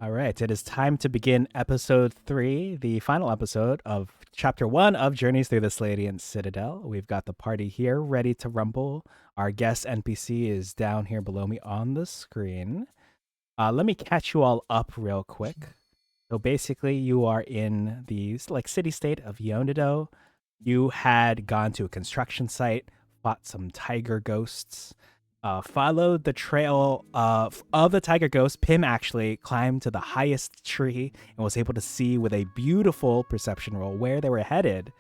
All right, it is time to begin episode 3, the final episode of chapter 1 of Journeys Through the Sleigh-diant Citadel. We've got the party here ready to rumble. Our guest NPC is down here below me on the screen. Let me catch you all up real quick. So basically, you are in the city-state of Yonado. You had gone to a construction site, fought some tiger ghosts, followed the trail of the tiger ghost. Pim actually climbed to the highest tree and was able to see with a beautiful perception roll where they were headed.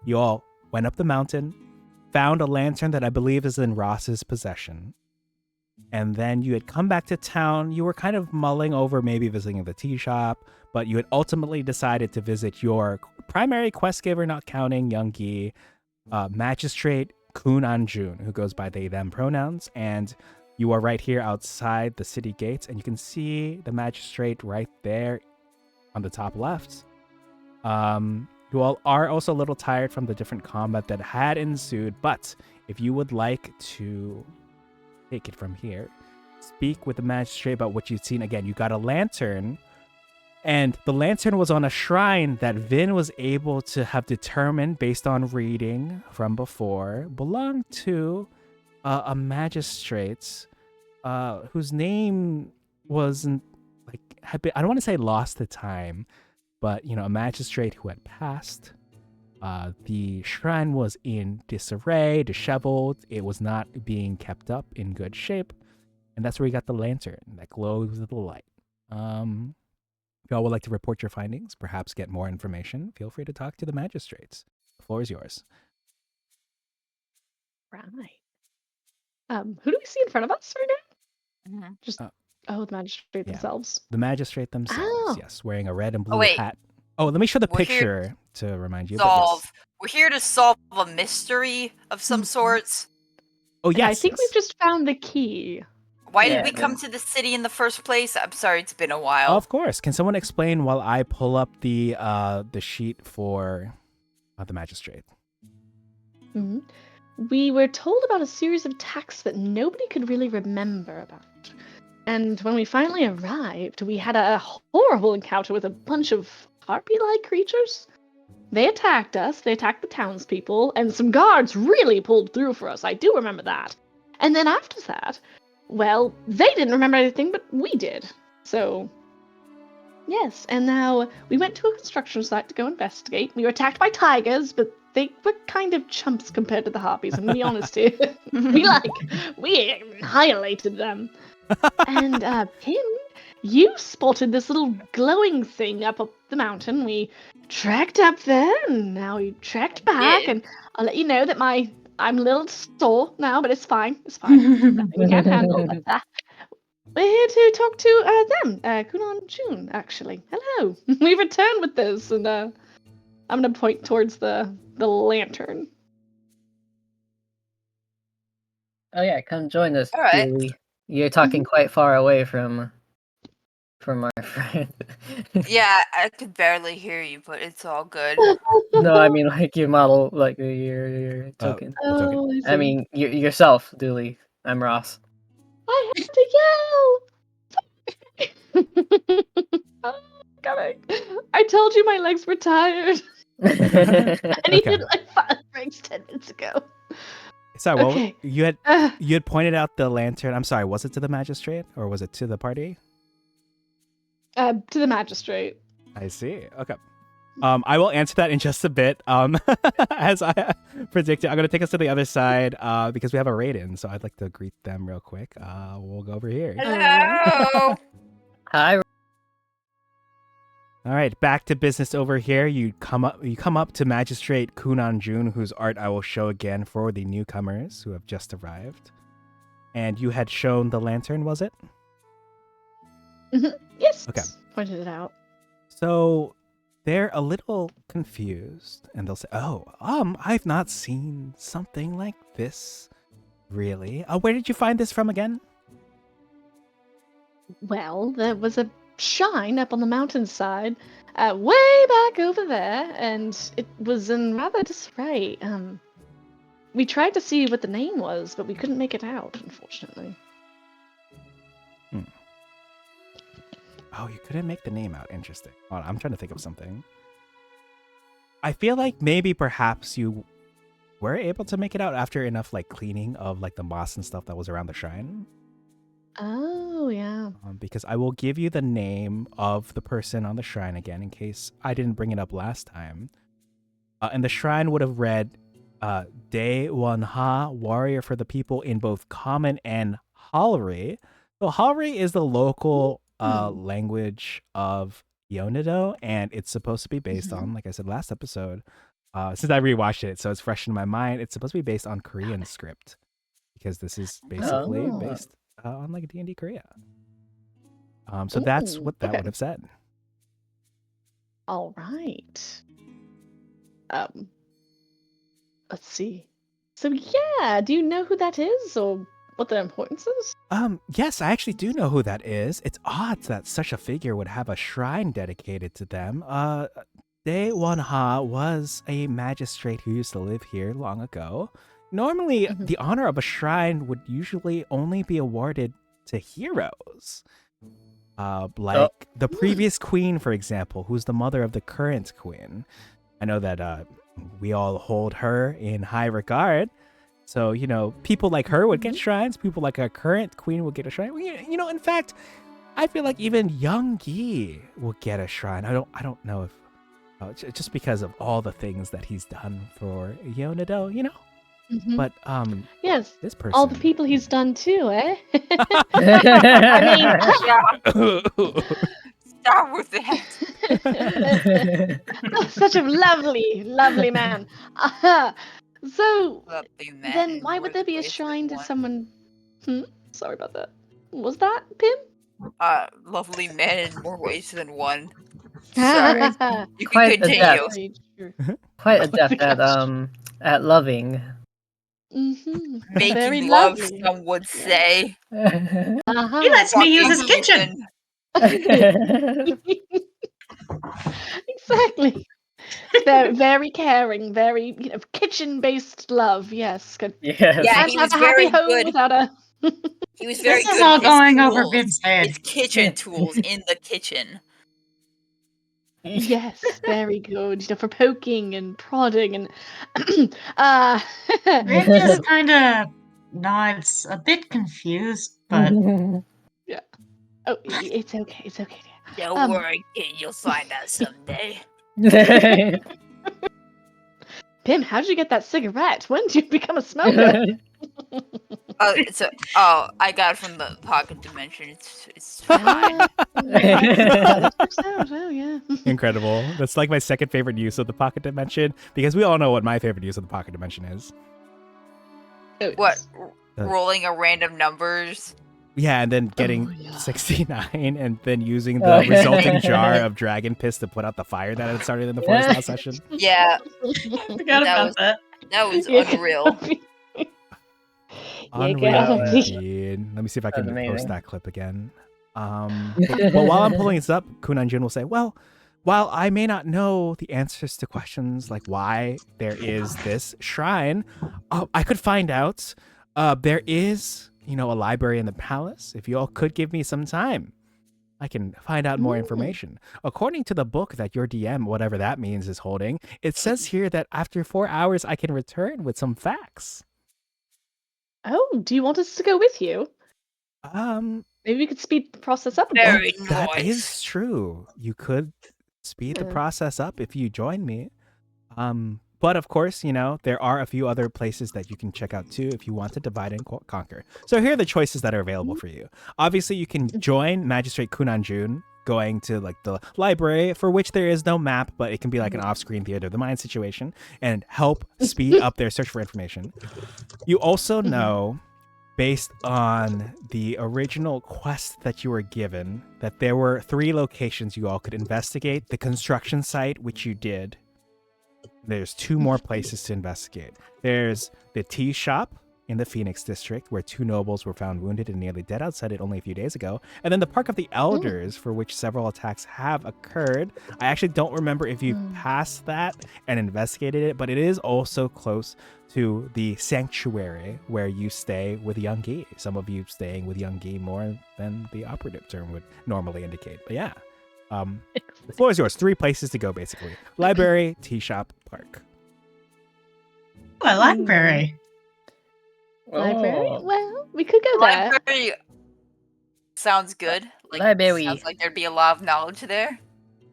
You all went up the mountain, found a lantern that I believe is in Ross's possession. And then you had come back to town. You were kind of mulling over maybe visiting the tea shop, but you had ultimately decided to visit your primary quest giver, not counting Youngie, magistrate Kun Anjun, who goes by they, them pronouns. And you are right here outside the city gates, and you can see the magistrate right there on the top left. You all are also a little tired from the different combat that had ensued, but if you would like to take it from here, speak with the magistrate about what you've seen. Again, you got a lantern, and the lantern was on a shrine that Vin was able to have determined based on reading from before belonged to a magistrate whose name wasn't I don't want to say lost to time, but a magistrate who had passed. The shrine was in disarray, disheveled. It was not being kept up in good shape. And that's where we got the lantern that glows with the light. If y'all would like to report your findings, perhaps get more information, feel free to talk to the magistrates. The floor is yours. Right. Who do we see in front of us right now? Mm-hmm. Just the magistrate themselves. The magistrate themselves, yes, wearing a red and blue wait. hat. Oh, let me show the We're picture to remind you. We're here to solve a mystery of some sorts. Oh, yes. I think we've just found the key. Why did we come to the city in the first place? I'm sorry, it's been a while. Of course. Can someone explain while I pull up the sheet for the magistrate? Mm-hmm. We were told about a series of attacks that nobody could really remember about. And when we finally arrived, we had a horrible encounter with a bunch of harpy-like creatures. They attacked us, they attacked the townspeople, and some guards really pulled through for us. I do remember that. And then after that, well, they didn't remember anything, but we did. So, yes, and now we went to a construction site to go investigate. We were attacked by tigers, but they were kind of chumps compared to the harpies, I'm gonna be honest here. we annihilated them. And, Pim, you spotted this little glowing thing up the mountain. We trekked up there, and now we trekked back, and I'll let you know that I'm a little sore now, but it's fine. It's fine. Nothing we can't handle. But, we're here to talk to them, Kun Anjun, actually. Hello. We returned with this, and I'm gonna point towards the lantern. Oh yeah, come join us. All right. Julie. You're talking quite far away from our friend. Yeah, I could barely hear you, but it's all good. No, I mean like your model, like your token. Oh, I mean yourself, Dooley. I'm Ross. I have to yell. Oh, God, I told you my legs were tired. I needed like 5 breaks 10 minutes ago. Sorry, well, you had pointed out the lantern. I'm sorry, was it to the magistrate or was it to the party? To the magistrate. I see. Okay. I will answer that in just a bit. As I predicted, I'm going to take us to the other side because we have a raid-in, so I'd like to greet them real quick. We'll go over here. Hello. Hi. All right, back to business over here. You come up to Magistrate Kun Anjun, whose art I will show again for the newcomers who have just arrived. And you had shown the lantern, was it? Yes. Okay. Pointed it out. So they're a little confused, and they'll say, "Oh, I've not seen something like this, really. Where did you find this from again?" Well, there was a shrine up on the mountainside, way back over there, and it was in rather disarray. We tried to see what the name was, but we couldn't make it out, unfortunately. Oh, you couldn't make the name out. Interesting. Hold on, I'm trying to think of something. I feel like maybe perhaps you were able to make it out after enough like cleaning of like the moss and stuff that was around the shrine. Oh, yeah. Because I will give you the name of the person on the shrine again in case I didn't bring it up last time. And the shrine would have read De Wanha, warrior for the people in both Common and Halri. So Halri is the local language of Yonido, and it's supposed to be based on, like I said last episode, since I rewatched it, so it's fresh in my mind, it's supposed to be based on Korean script. Because this is basically based on like D&D Korea. So that's what that would have said. All right. Let's see. So yeah, do you know who that is or what their importance is? Yes, I actually do know who that is. It's odd that such a figure would have a shrine dedicated to them. De Wanha was a magistrate who used to live here long ago. Normally, the honor of a shrine would usually only be awarded to heroes. Like the previous queen, for example, who's the mother of the current queen. I know that we all hold her in high regard. So, you know, people like her would get shrines. People like our current queen would get a shrine. You know, in fact, I feel like even young Yi will get a shrine. I don't know if just because of all the things that he's done for Yonido, you know. But yes, this person, all the people he's done too, eh? Start with that. Such a lovely, lovely man. So Lovely man then, in why more would there be a ways than shrine to one. someone? Sorry about that. Was that Pim? Lovely man in more ways than one. Sorry. You can Quite continue. adept. Very true. Quite adept at loving. Making Very love, lovely. some would say. He lets me use his kitchen. Exactly. Very, very caring, very kitchen-based love. Yes, good. Yes. Yeah, Can't he have was a happy very home good. without a. He was very This good is all with his going over tools. Bib's head. His kitchen tools in the kitchen. Yes, very good. You know, for poking and prodding and. Bib just kind of nods, a bit confused, but Yeah. Oh, it's okay. It's okay. Don't worry, kid. You'll find out someday. Pim, how did you get that cigarette? When did you become a smoker? I got it from the pocket dimension. It's fine. That works out. Oh, yeah. incredible. That's like my second favorite use of the pocket dimension because we all know what my favorite use of the pocket dimension is. Oh, What? yes. Rolling a random numbers? Yeah, and then getting yeah. 69 and then using the resulting jar of dragon piss to put out the fire that had started in the forest last session. Yeah, forgot about that. that was Yeah. unreal. Unreal Yeah. indeed. Let me see if I That's can post amazing. that clip again. But while I'm pulling this up, Kunanjun will say, well, while I may not know the answers to questions like why there is this shrine, I could find out. There is, you know, a library in the palace. If you all could give me some time, I can find out more information. According to the book that your DM, whatever that means, is holding, it says here that after 4 hours, I can return with some facts. Oh, do you want us to go with you? Maybe we could speed the process up a bit. Very That nice. is true. You could speed the process up if you join me. But of course, you know, there are a few other places that you can check out too if you want to divide and conquer. So here are the choices that are available for you. Obviously, you can join Magistrate Kunanjun, going to like the library, for which there is no map, but it can be like an off-screen theater of the mind situation, and help speed up their search for information. You also know, based on the original quest that you were given, that there were 3 locations you all could investigate. The construction site, which you did. There's 2 more places to investigate. There's the tea shop, in the Phoenix district, where 2 nobles were found wounded and nearly dead outside it only a few days ago. And then the Park of the Elders, for which several attacks have occurred. I actually don't remember if you passed that and investigated it, but it is also close to the sanctuary where you stay with Young-gi. Some of you staying with Young-gi more than the operative term would normally indicate. But yeah, the floor is yours. 3 places to go, basically. Library, tea shop, park. A library. Library? Oh. Well, we could go there. Library sounds good. Library. Sounds like there'd be a lot of knowledge there.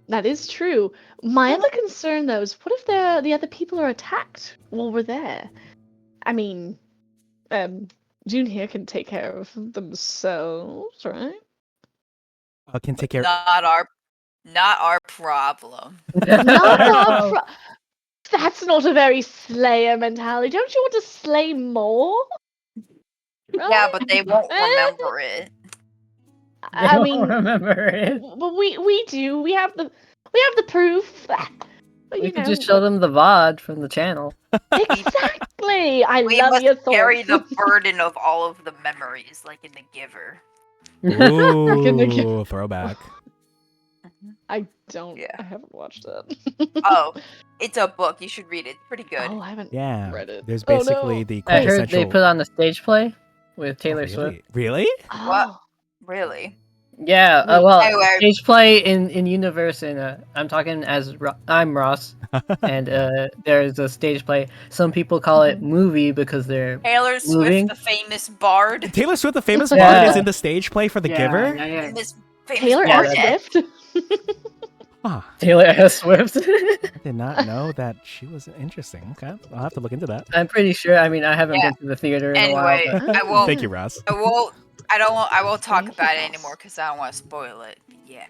That is true. My other concern, though, is what if the other people are attacked while we're there? I mean, June here can take care of themselves, right? Can take care. Not our problem. Not our That's not a very Slayer mentality. Don't you want to slay more? Yeah, but they won't remember it. I don't mean, remember it. but we do. We have the proof. But, We could just show them the VOD from the channel. Exactly. I We love must your thoughts. carry the burden of all of the memories, like in The Giver. Ooh, throwback. I don't. Yeah. I haven't watched it. Oh, it's a book. You should read it. It's pretty good. Oh, I haven't Yeah. read it. There's Oh, no. basically the I heard quintessential. they put on the stage play with Oh, Taylor really? Swift. Really? Oh. Really? Yeah, Wait, well, anyway. stage play in universe, and I'm talking as I'm Ross, and there's a stage play. Some people call it movie because they're Taylor moving. Swift, the famous bard. Taylor Swift, the famous Yeah. bard, is in the stage play for The Giver? Famous Taylor bard. S. Swift. Huh. Taylor S. Swift. I did not know that she was interesting. Okay, I'll have to look into that. I'm pretty sure. I mean, I haven't Yeah. been to the theater in Anyway, a while. But... I won't. Thank you, Ross. I won't talk Thank you, about it Ross. anymore because I don't want to spoil it. Yeah.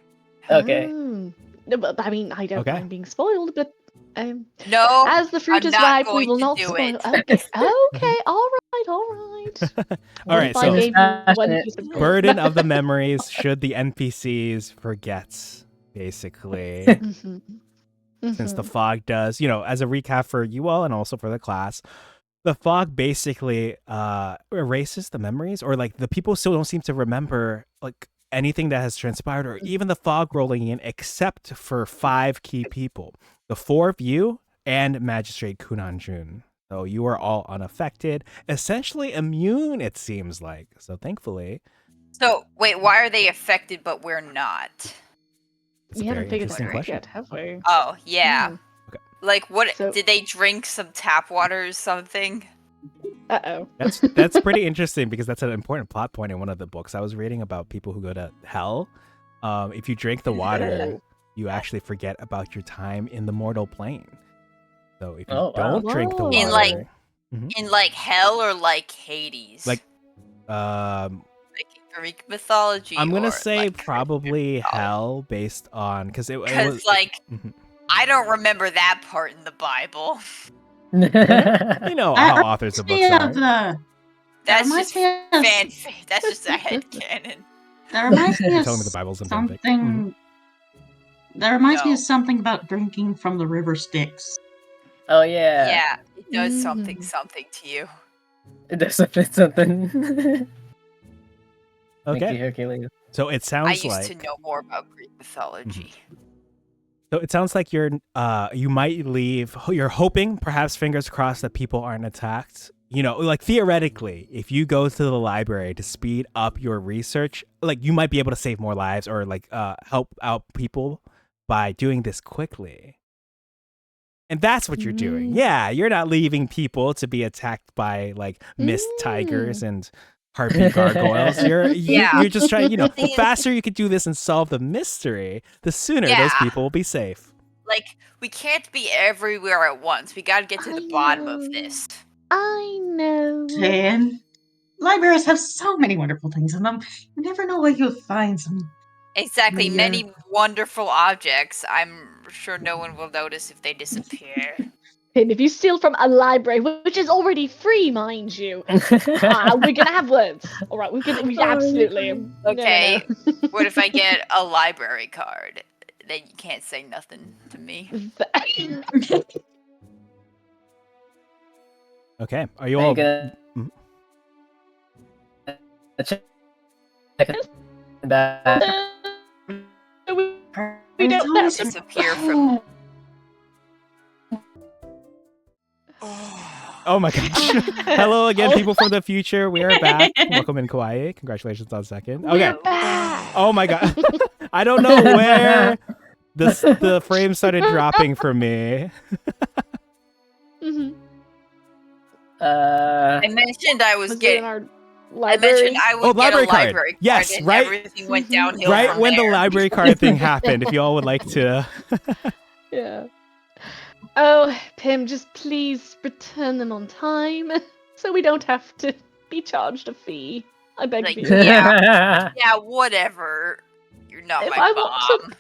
Okay. No, but I mean, I don't Okay. mind being spoiled, but No. as the fruit I'm is not ripe, we going will to not do spoil. it. Okay, okay, all right. All right, If I so gave you one Passionate. piece of burden of the memories should the NPCs forget, basically. Since the fog does, as a recap for you all and also for the class, the fog basically erases the memories, or like the people still don't seem to remember like anything that has transpired, or even the fog rolling in, except for 5 key people: the 4 of you and Magistrate Kunanjun. So you are all unaffected, essentially immune, it seems like. So thankfully. So wait, why are they affected but we're not? It's We a haven't very figured interesting that out question. yet, have we? Oh yeah. Okay. Like what? So- Did they drink some tap water or something? Uh-oh. That's pretty interesting, because that's an important plot point in one of the books I was reading about people who go to hell. If you drink the water, you actually forget about your time in the mortal plane. So if you Oh, wow. don't drink the Whoa. water, In like- In like hell or like Hades? Like, Like Greek mythology. I'm gonna or, say like, probably mythology? hell, based on because it Because was like Mhm. I don't remember that part in the Bible. you know That how authors of books reminds me are. of That's reminds just me of- fanfic. That's just a headcanon. That reminds me You're of telling me the Bible's in fanfic. something. That reminds me No. of something about drinking from the river Styx. Oh yeah. Yeah, it does Mm. something to you. It does something. Thank you, Okay, Hercules. so it I sounds used like to know more about Greek mythology. you might leave. You're hoping, perhaps fingers crossed, that people aren't attacked. Like theoretically, if you go to the library to speed up your research, like you might be able to save more lives, or like help out people by doing this quickly. And that's what you're doing. Mm. Yeah, you're not leaving people to be attacked by like mist tigers and harpy gargoyles. Yeah. You're just trying. The thing is- faster you could do this and solve the mystery, the sooner those Yeah. people will be safe. Like, we can't be everywhere at once. We gotta get to the I bottom know. of this. I know. And libraries have so many wonderful things in them. You never know where you'll find some. Exactly, Yeah. many wonderful objects. I'm sure no one will notice if they disappear. And if you steal from a library, which is already free, mind you, we're gonna have words. All right, we absolutely. Okay, what if I get a library card? Then you can't say nothing to me. Okay, are you Are all? you gonna check back. We don't have to. Disappear from. Oh my gosh. Hello again, people from the future. We are back. Welcome in, Kawaii. Congratulations on second. Okay. We're back. Oh my god. I don't know where the frame started dropping for me. Mhm. I mentioned I was Was it in getting. our I library? mentioned I would get a library card. library card. Yes, and right. Everything went downhill Right from when there. the library card thing happened, if you all would like to. Yeah. Oh, Pim, just please return them on time, so we don't have to be charged a fee. I beg Like, of you. yeah. Yeah, whatever. You're not If my I want mom.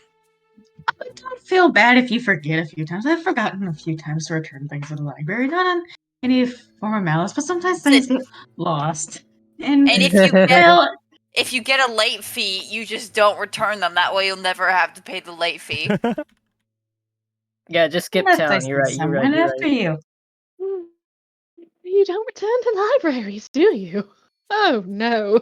I don't feel bad if you forget a few times. I've forgotten a few times to return things to the library, not on any form of malice, but sometimes things get lost. And if you get well, If you get a late fee, you just don't return them. That way you'll never have to pay the late fee. Yeah, just skip unless I town. send You're right. You're someone right. You're after right. you. You don't return to libraries, do you? Oh no.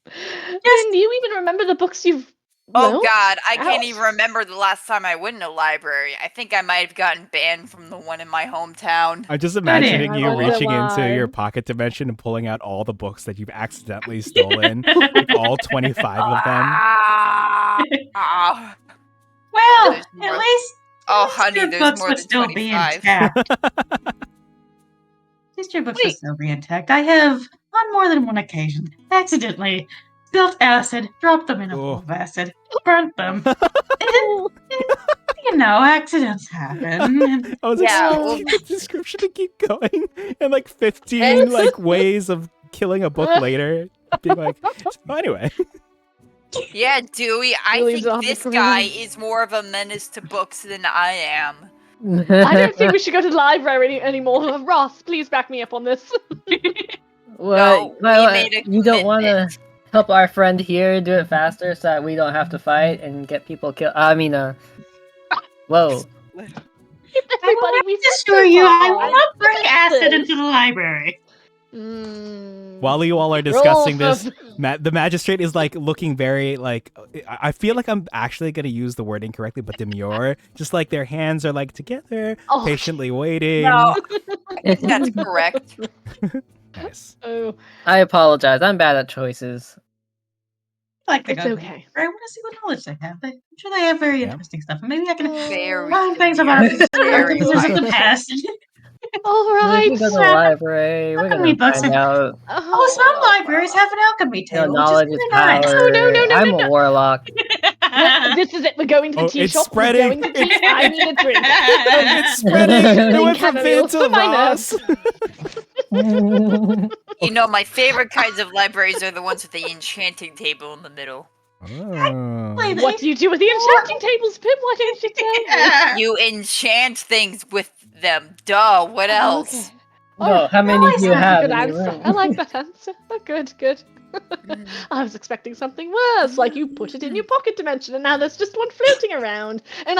Can you even remember the books you've Oh loaned? god, I can't Ouch. even remember the last time I went in a library. I think I might have gotten banned from the one in my hometown. I'm just imagining I you wonder reaching into why. your pocket dimension and pulling out all the books that you've accidentally stolen, like all 25 of them. Ah. Well, There's more. at least Oh, these honey, your there's books more would than still be 25. intact. These your books would Wait. still be intact. I have, on more than one occasion, accidentally spilled acid, dropped them in a bowl of acid, burnt them. And, you know, accidents happen. I was Yeah, expecting the description to keep going and like 15 like ways of killing a book later. Being like, so anyway. Yeah, Dewey, I Julie's think on the this ground. guy is more of a menace to books than I am. I don't think we should go to the library anymore. Ross, please back me up on this. No, we made a You don't want to commitment. help our friend here do it faster so that we don't have to fight and get people killed. Whoa. Everybody, we've I assure you, I will far. not bring Look at acid this. into the library. While you all are discussing this, the magistrate is like looking very like, I feel like I'm actually going to use the word incorrectly, but demure. Just like their hands are like together, Oh. patiently waiting. No, that's correct. Nice. Oh, I apologize. I'm bad at choices. Like the it's gun. okay. I want to see what knowledge they have. I'm sure they have very Yeah. interesting stuff. And maybe I can Very learn things demure. about Very prisoners of the high. past. All We right. can go to the Well, library. We're alchemy gonna books find out. Oh, some libraries have an alchemy You know, table, which knowledge is is really nice. power. No, I'm no. a warlock. This is it. We're going to the Oh, tea it's shop. spreading. We're going to tea. I need a drink. It's spreading. It went from Vin chamomile to for my Ross. You know, my favorite kinds of libraries are the ones with the enchanting table in the middle. Oh. What do you do with the enchanting tables, Pim? Why don't you tell me? You enchant things with them. Duh, what else? Okay. No, how many always do you have a have Good in your answer. room? I like that answer. Oh, good. I was expecting something worse, like you put it in your pocket dimension, and now there's just one floating around. And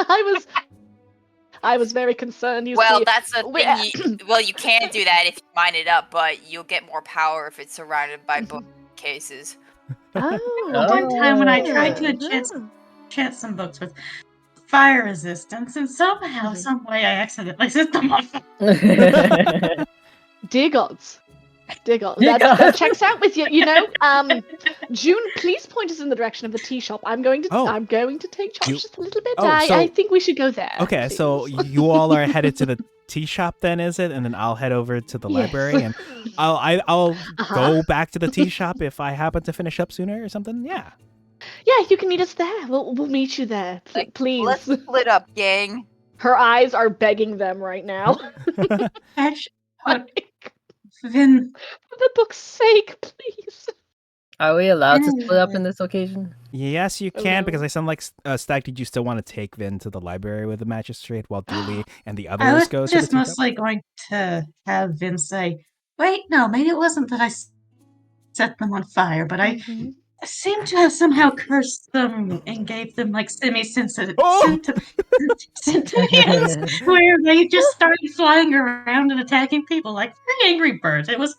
I was very concerned. You Well, see, that's the thing. You can't do that if you mine it up, but you'll get more power if it's surrounded by bookcases. Oh, One time when I yeah. tried to enchant some books with fire resistance, and somehow, some way, I accidentally set them on fire. Dear gods. That gods. checks out with you. You know, June, please point us in the direction of the tea shop. I'm going to take charge just a little bit. I think we should go there. Okay, please. so you all are headed to the tea shop then, is it? And then I'll head over to the library, and I'll go back to the tea shop if I happen to finish up sooner or something. Yeah. Yeah, you can meet us there. We'll meet you there. Please. Let's split up, gang. Her eyes are begging them right now. Vin, For the book's sake, please. Are we allowed to split up in this occasion? Yes, you can, no. because I sound like Stag. Did you still want to take Vin to the library with the magistrate while Dooley and the I others was go to the just tea shop? mostly going to have Vin say, wait, no, maybe it wasn't that I set them on fire, but I seem to have somehow cursed them and gave them like semi-sensitive sentience, where they just started flying around and attacking people like very angry birds. It was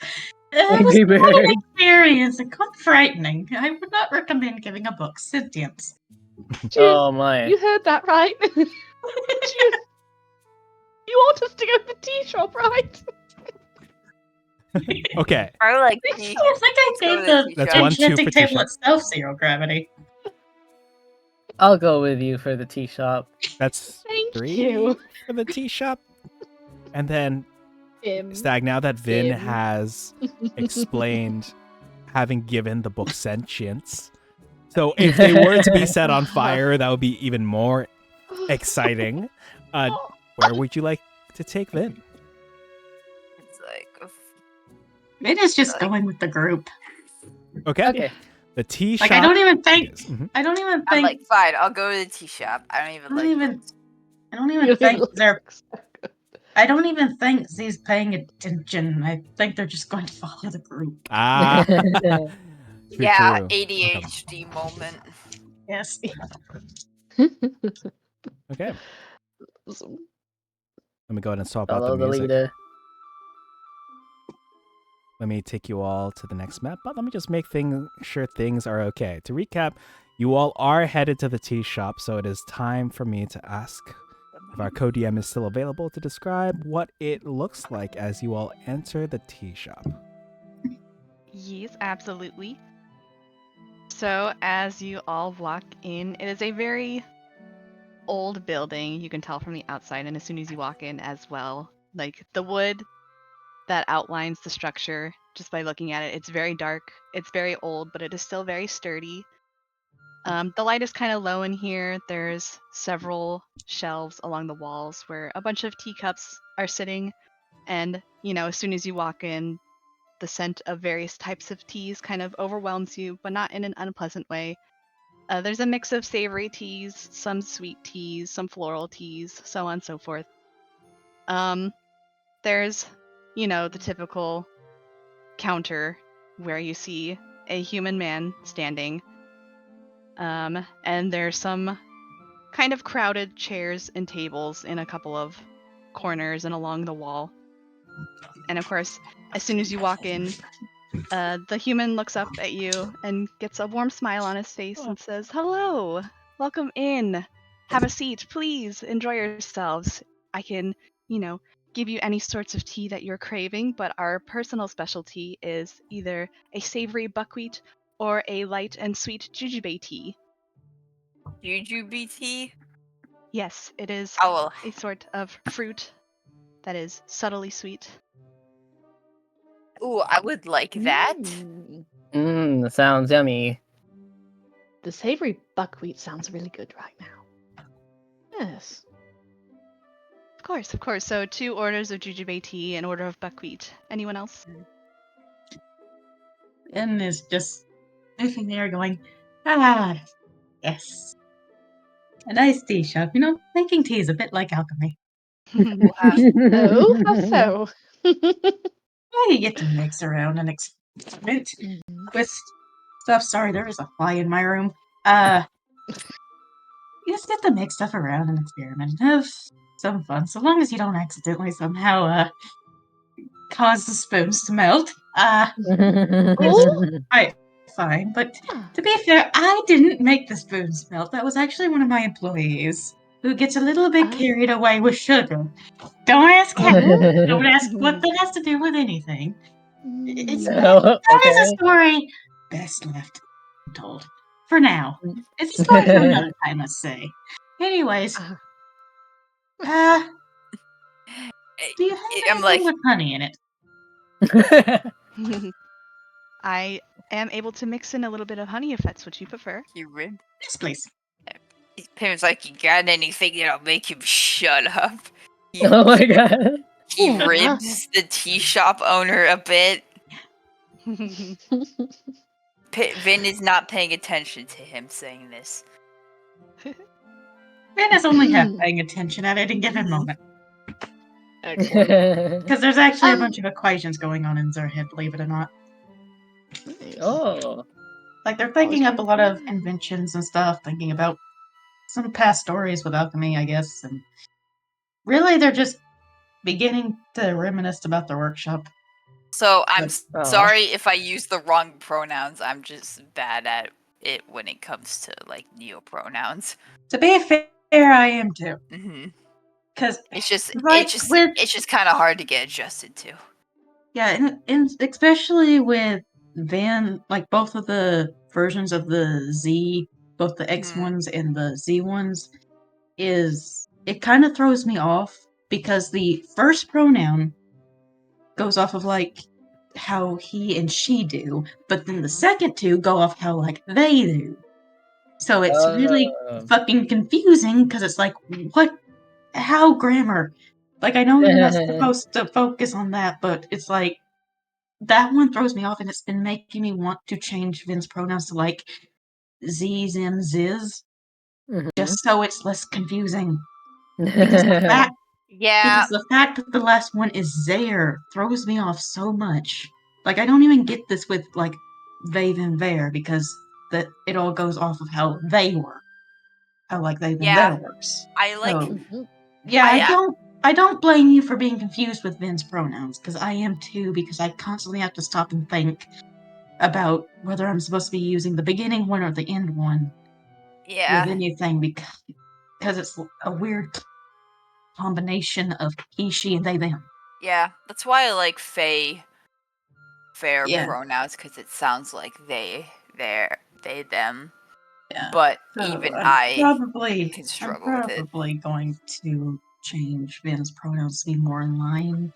It was Angry quite an Bird. experience and quite frightening. I would not recommend giving a book sentience. Oh my. You heard that right? you want us to go to the tea shop, right? Okay, I like I tea. think I Let's go gave to the the tea That's shop. one, two enchanting for tea table shop. itself 0 gravity. I'll go with you for the tea shop. that's Thank 3 you. for the tea shop. And then, Him. Stag, now that Vin Him. has explained having given the book sentience, so if they were to be set on fire, that would be even more exciting. Where would you like to take Vin? It's like, It is just going with the group. Okay. Okay. The tea Like shop. I don't even think. is- mhm. I don't even I'm think. like, fine, I'll go to the tea shop. I don't even I like don't even. books. I don't even think they're. I don't even think Z's paying attention. I think they're just going to follow the group. Ah. True, Yeah, true. ADHD moment. Yes. Okay. Let me go ahead and swap out Follow the the music. leader. Let me take you all to the next map, but let me just make sure things are okay. To recap, you all are headed to the tea shop, so it is time for me to ask if our co-DM is still available to describe what it looks like as you all enter the tea shop. Yes, absolutely. So, as you all walk in, it is a very old building. You can tell from the outside, and as soon as you walk in as well, like the wood that outlines the structure, just by looking at it, it's very dark. It's very old, but it is still very sturdy. The light is kind of low in here. There's several shelves along the walls where a bunch of teacups are sitting, and as soon as you walk in, the scent of various types of teas kind of overwhelms you, but not in an unpleasant way. There's a mix of savory teas, some sweet teas, some floral teas, so on and so forth. There's, the typical counter where you see a human man standing. And there's some kind of crowded chairs and tables in a couple of corners and along the wall. And of course, as soon as you walk in, the human looks up at you and gets a warm smile on his face and says, "Hello, welcome in. Have a seat, please. Enjoy yourselves. I can, give you any sorts of tea that you're craving, but our personal specialty is either a savory buckwheat or a light and sweet jujube tea. Jujube tea? Yes, it is Oh, a sort of fruit that is subtly sweet." ooh, I would like that. Mmm, sounds yummy. The savory buckwheat sounds really good right now. Yes. Of course. So 2 orders of jujube tea, an order of buckwheat. Anyone else? And is just sniffing there, going, ah, yes. A nice tea shop. Making tea is a bit like alchemy. Oh, how so? Well, you get to mix around and experiment with stuff. Sorry, there is a fly in my room. You just get to mix stuff around and experiment and have some fun, so long as you don't accidentally somehow cause the spoons to melt. Right, fine. But to be fair, I didn't make the spoons melt. That was actually one of my employees who gets a little bit carried away with sugar. Don't ask how. Don't ask what that has to do with anything. It's that is a story best left untold. For now. It's a story for another time, let's say. Anyways, do you have I'm like, anything with honey in it? I am able to mix in a little bit of honey if that's what you prefer. you rib? Yes, please. Pim's like, you got anything that'll make him shut up? Oh my god. He ribs the tea shop owner a bit. Vin is not paying attention to him saying this. Vin is only half paying attention at any given moment. Excellent. Because there's actually a bunch of equations going on in their head, believe it or not. Oh. Like, they're thinking up a lot of inventions and stuff, thinking about some past stories with alchemy, I guess, and really they're just beginning to reminisce about their workshop. So I'm Aw. sorry if I use the wrong pronouns. I'm just bad at it when it comes to like neopronouns. To be fair, I am too. Hmm Because It's just Like with- it's just kind of hard to get adjusted to. yeah, and especially with like both of the versions of the Z, both the X Mhm. ones and the Z ones, it kind of throws me off because the first pronoun goes off of like how he and she do, but then the second two go off how like they do. So it's really fucking confusing because it's like, how grammar? Like, I know you're not supposed to focus on that, but it's like, that one throws me off, and it's been making me want to change Vin's pronouns to like Z's and Ziz, just so it's less confusing. Because Yeah, the fact that the last one is there throws me off so much. Like, I don't even get this with like they and there because that it all goes off of how they work, how like they and Yeah. there works. I like. So, Mhm. yeah, I- I don't blame you for being confused with Vin's pronouns, because I am too, because I constantly have to stop and think about whether I'm supposed to be using the beginning one or the end one with Yeah, anything, because it's a weird combination of he, she, and they, them. yeah. That's why I like fair Yeah. pronouns because it sounds like they, them. Yeah. But So even I'm I probably can struggle with it. going to change Vin's pronouns to be more in line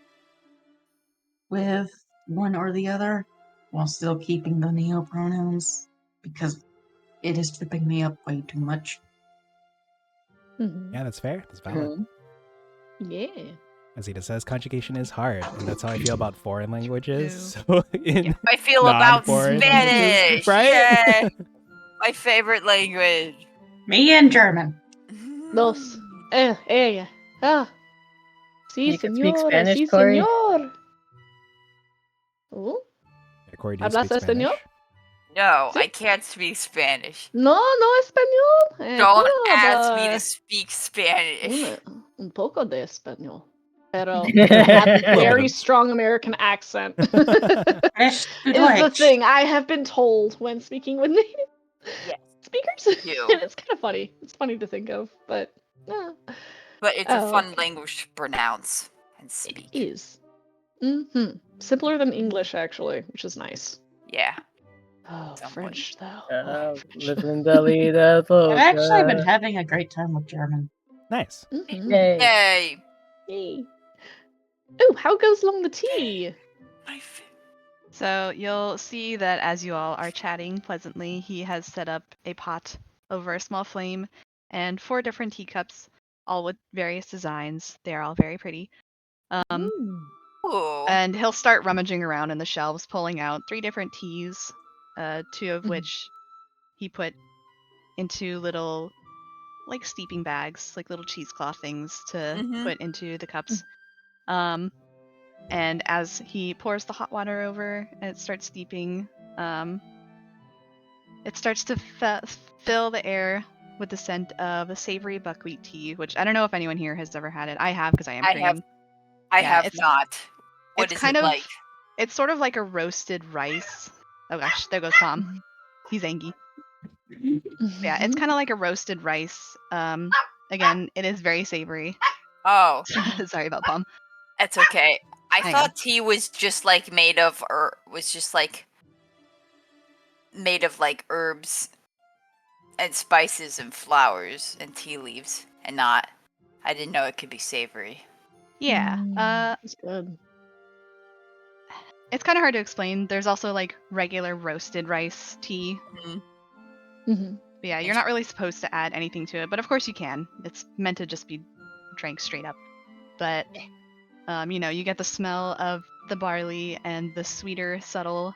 with one or the other, while still keeping the neo pronouns, because it is tripping me up way too much. Mhm. Yeah, that's fair. That's valid. Yeah. As Ida says, conjugation is hard, and that's how I feel about foreign languages. True. So in I feel about non-foreign languages, Spanish, right? yeah. My favorite language. Me and German. Dos. Ella. Ah. Sí, You can speak señora. Spanish, Sí, Corey? señor. Oh. Yeah, Corey, do you ¿Hablas speak Spanish? español? No, Sí. I can't speak Spanish. No, no español. Don't Puedo ask me to hablar speak Spanish. un poco de español. Pero I have a very strong American accent. Fresh to Is the Deutsch. thing I have been told when speaking with native Yes, speakers. you. And it's kind of funny. It's funny to think of, but But it's a fun okay. language to pronounce and It speak. is. Simpler than English, actually, which is nice. Yeah. Oh, Somewhat. French though. Oh, French. Living the leader. I've actually been having a great time with German. Nice. Mhm. Yay. Yay. Yay. Oh, how goes along the tea? So you'll see that as you all are chatting pleasantly, he has set up a pot over a small flame and 4 different teacups, all with various designs. They are all very pretty. Ooh. And he'll start rummaging around in the shelves, pulling out 3 different teas, 2 of Mhm. which he put into little, like, steeping bags, like little cheesecloth things to Mhm. put into the cups. And as he pours the hot water over and it starts steeping, it starts to fill the air with the scent of a savory buckwheat tea, which I don't know if anyone here has ever had it. I have, because I am Korean. I Yeah, have it's- not. What it's is kind it of like? It's sort of like a roasted rice. Oh gosh, there goes Tom. He's angry. Yeah, it's kind of like a roasted rice. Again, it is very savory. Oh, Sorry about Palm. that's okay. I Hang thought tea was just like made of like herbs and spices and flowers and tea leaves and not. I didn't know it could be savory. Yeah. It's good. It's kind of hard to explain. There's also like regular roasted rice tea. Mm-hmm. But yeah, you're not really supposed to add anything to it, but of course you can. It's meant to just be drank straight up. But you get the smell of the barley and the sweeter, subtle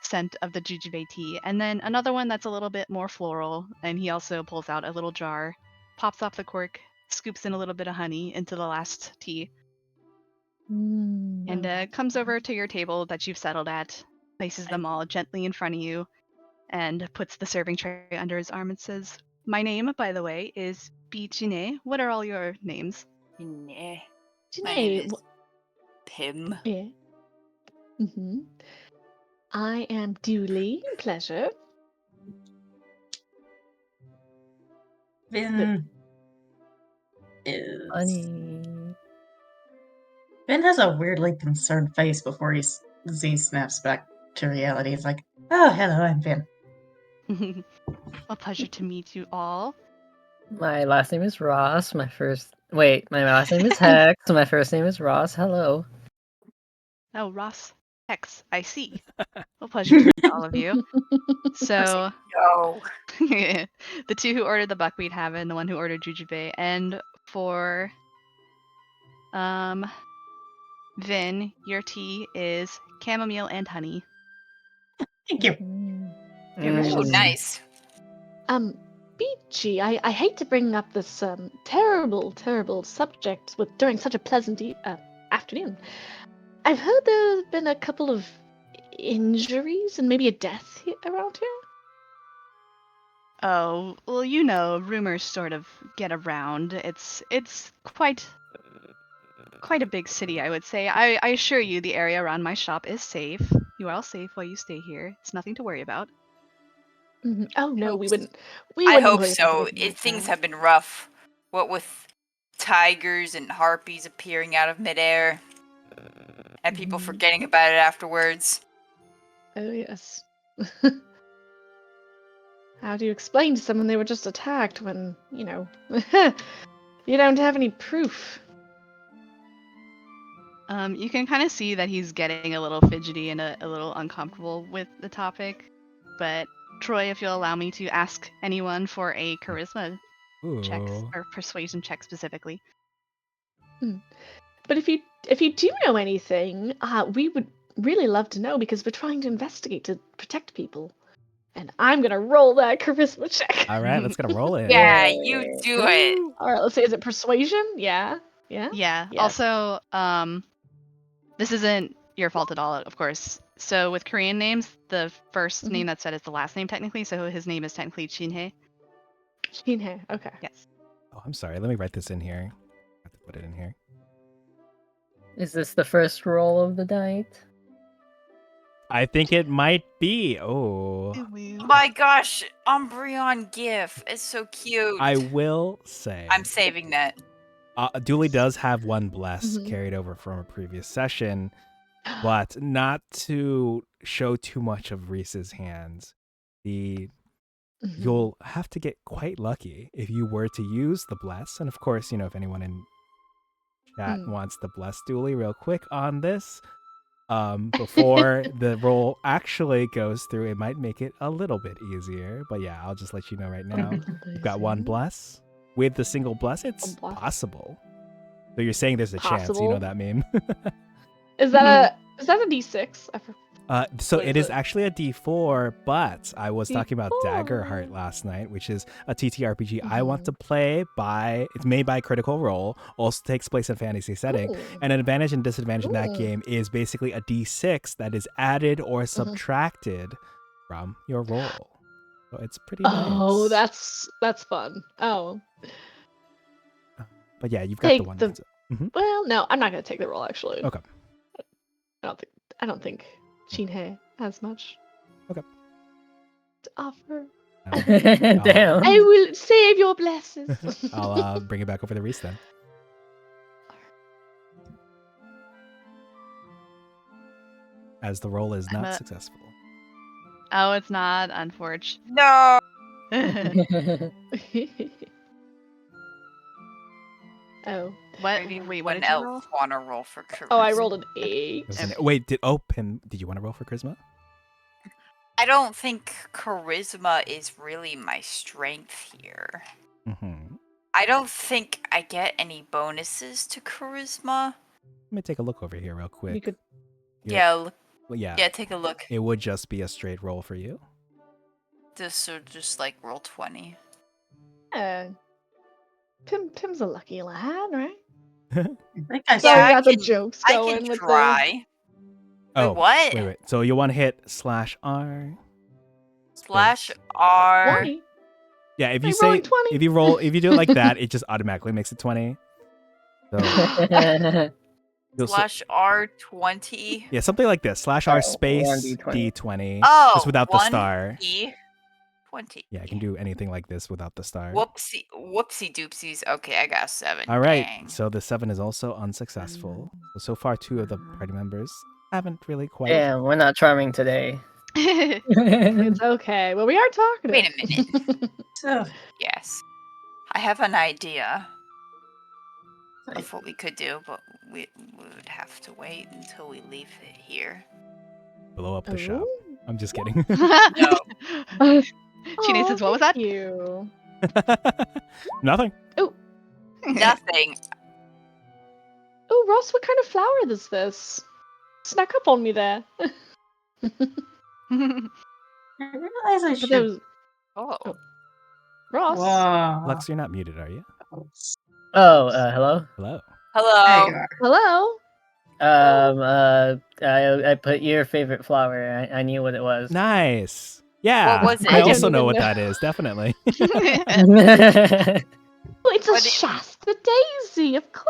scent of the jujube tea, and then another one that's a little bit more floral. And he also pulls out a little jar, pops off the cork, scoops in a little bit of honey into the last tea, and comes over to your table that you've settled at, places them all gently in front of you, and puts the serving tray under his arm and says, "My name, by the way, is Bichine. What are all your names?" My name Janae, is Pim. yeah. Mm-hmm. I am Dooley. Pleasure. Vin is. Funny. Vin has a weirdly concerned face before Z snaps back to reality. He's like, "Oh, hello, I'm Vin." A pleasure to meet you all. My last name is Ross. My last name is Hex. My first name is Ross. Hello. Oh, Ross X, I see. A pleasure to meet all of you. So, Yo. the two who ordered the buckwheat have and the one who ordered jujube. And for Vin, your tea is chamomile and honey. Thank you. Oh, nice. Beachy, I hate to bring up this terrible subject during such a pleasant afternoon. I've heard there's been a couple of injuries and maybe a death around here. Oh, well, you know, rumors sort of get around. It's quite a big city, I would say. I assure you, the area around my shop is safe. You are all safe while you stay here. It's nothing to worry about. Mm-hmm. Oh no, we wouldn't. I hope worry about so. anything like Things that. have been rough. What with tigers and harpies appearing out of midair, and people forgetting about it afterwards. Oh yes. How do you explain to someone they were just attacked when, you know, you don't have any proof? You can kind of see that he's getting a little fidgety and a little uncomfortable with the topic. But Troy, if you'll allow me to ask anyone for a charisma check Ooh. or persuasion check specifically. But if you do know anything, we would really love to know because we're trying to investigate to protect people. And I'm gonna roll that charisma check. All right, let's get a roll in. Yeah, you do it. All right, let's see. Is it persuasion? Yeah. Yeah. Yeah. Yes. Also, this isn't your fault at all, of course. So with Korean names, the first name that's said is the last name technically. So his name is technically Chinhe. Chinhe. Okay. Yes. Oh, I'm sorry. Let me write this in here. I have to put it in here. Is this the first roll of the night? I think it might be. Oh. My gosh, Umbreon GIF. It's so cute. I will say. I'm saving that. Dooley does have one bless carried over from a previous session, but not to show too much of Reese's hands. You'll have to get quite lucky if you were to use the bless. And of course, you know, if anyone in chat wants to bless Dooley real quick on this, before the roll actually goes through, it might make it a little bit easier. But yeah, I'll just let you know right now. You've got one bless. With the single bless, it's possible. So you're saying there's a chance, you know that meme? Is that a D6? So it is actually a D4, but I was talking about Daggerheart last night, which is a TTRPG I want to play it's made by Critical Role, also takes place in a fantasy setting, and an advantage and disadvantage in that game is basically a D6 that is added or subtracted from your roll. So it's pretty nice. Oh, that's fun. Oh. But yeah, you've got the one. Well, no, I'm not gonna take the roll actually. Okay. I don't think Chinhe has much. Okay. To offer. Damn. I will save your blessings. I'll bring it back over to Reese then. As the roll is not successful. Oh, it's not, unfortunately. No. Oh. What? Maybe Wait, one what did you roll? else want to roll for charisma. Oh, I rolled an 8. Wait, did you want to roll for charisma? I don't think charisma is really my strength here. I don't think I get any bonuses to charisma. Let me take a look over here real quick. You could. Yeah. Yeah, take a look. It would just be a straight roll for you. Just like roll 20. Tim's a lucky lad, right? I think I So saw we got the jokes going I can with try. Oh, Wait, what? Wait. So you want to hit /R? /R. 20. Yeah, if you I'm say rolling 20. if you do it like that, it just automatically makes it 20. So Slash R20. Yeah, something like this. /R space 1d20. D20. Oh, just without the star. 20. Yeah, I can do anything like this without the star. Whoopsie doopsies. Okay, I got 7. All right, Dang. so the 7 is also unsuccessful. So far, 2 of the party members haven't really quite. Damn, we're not charming today. It's okay. Well, we are talking. Wait a minute. So, Yes. I have an idea of what we could do, but we would have to wait until we leave it here. Blow up the shop. Ooh. I'm just kidding. Chine says, what was that? Thank you. Nothing. Nothing. Oh, Ross, what kind of flower is this? Snuck up on me there. I realize I But should. there was Oh. Ross. Whoa. Lux, you're not muted, are you? Oh, hello. Hello. There Hello. you are. Hello. I put your favorite flower. I knew what it was. Nice. Yeah. What was it? I I don't also know even what know. that is. Definitely. Oh, it's a What do you- Shasta daisy, of course.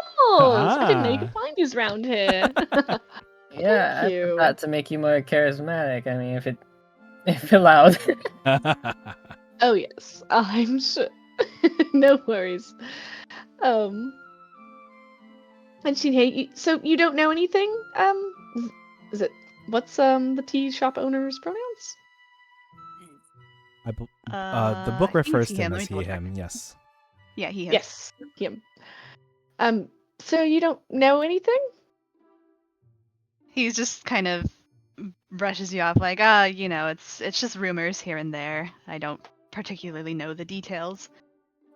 I didn't know you could Ah. find these around here. Yeah, Thank I you. put that to make you more charismatic. I mean, if it allowed. Oh yes, I'm sure. No worries. And Shinhei, so you don't know anything? Is it what's the tea shop owner's pronouns? The book I think refers it's to him Let as me he, double check. him. Yes. Yeah, he. Yes, him. So you don't know anything? He's just kind of brushes you off like, it's just rumors here and there. I don't particularly know the details.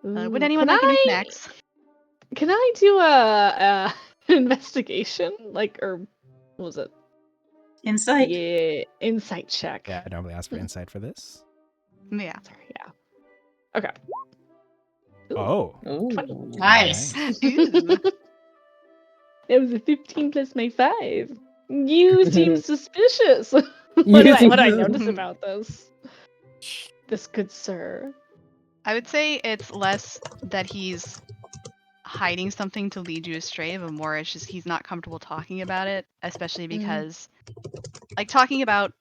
Would Ooh, anyone can like any I- snacks? Can I do a investigation, or what was it? Insight. Yeah, insight check. Yeah, I normally ask for insight for this. Yeah. Sorry, yeah. Okay. Ooh, Oh. Ooh. Nice. Ooh. It was a 15 plus my 5. You seem suspicious. what You do I seem- notice about this? This good sir. I would say it's less that he's hiding something to lead you astray, but more it's just he's not comfortable talking about it, especially because like talking about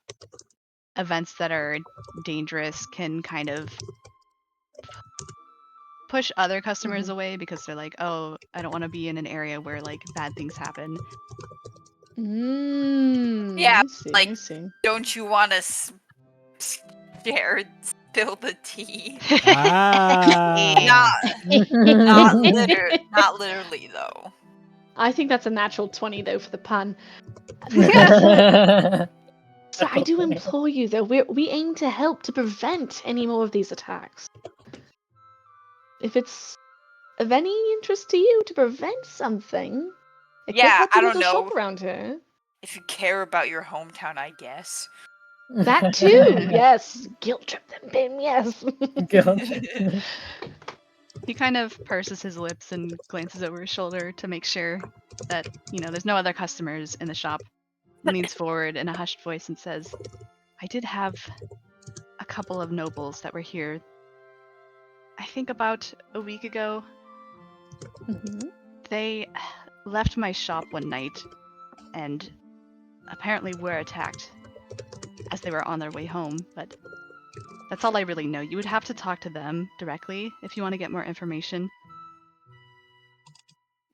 events that are dangerous can kind of push other customers away because they're like, oh, I don't want to be in an area where like bad things happen. Yeah, I see, like- I see. Don't you want to spill the tea? Ah. Not literally though. I think that's a natural 20 though for the pun. So I do implore you though, we aim to help to prevent any more of these attacks. If it's of any interest to you to prevent something, it could Yeah, help I the don't little shop know. around here. If you care about your hometown, I guess. That too, yes. Guilt trip them, Bim, yes. He kind of purses his lips and glances over his shoulder to make sure that, there's no other customers in the shop. Leans forward in a hushed voice and says, I did have a couple of nobles that were here, I think about a week ago. Mhm. They left my shop one night and apparently were attacked as they were on their way home, but that's all I really know. You would have to talk to them directly if you want to get more information.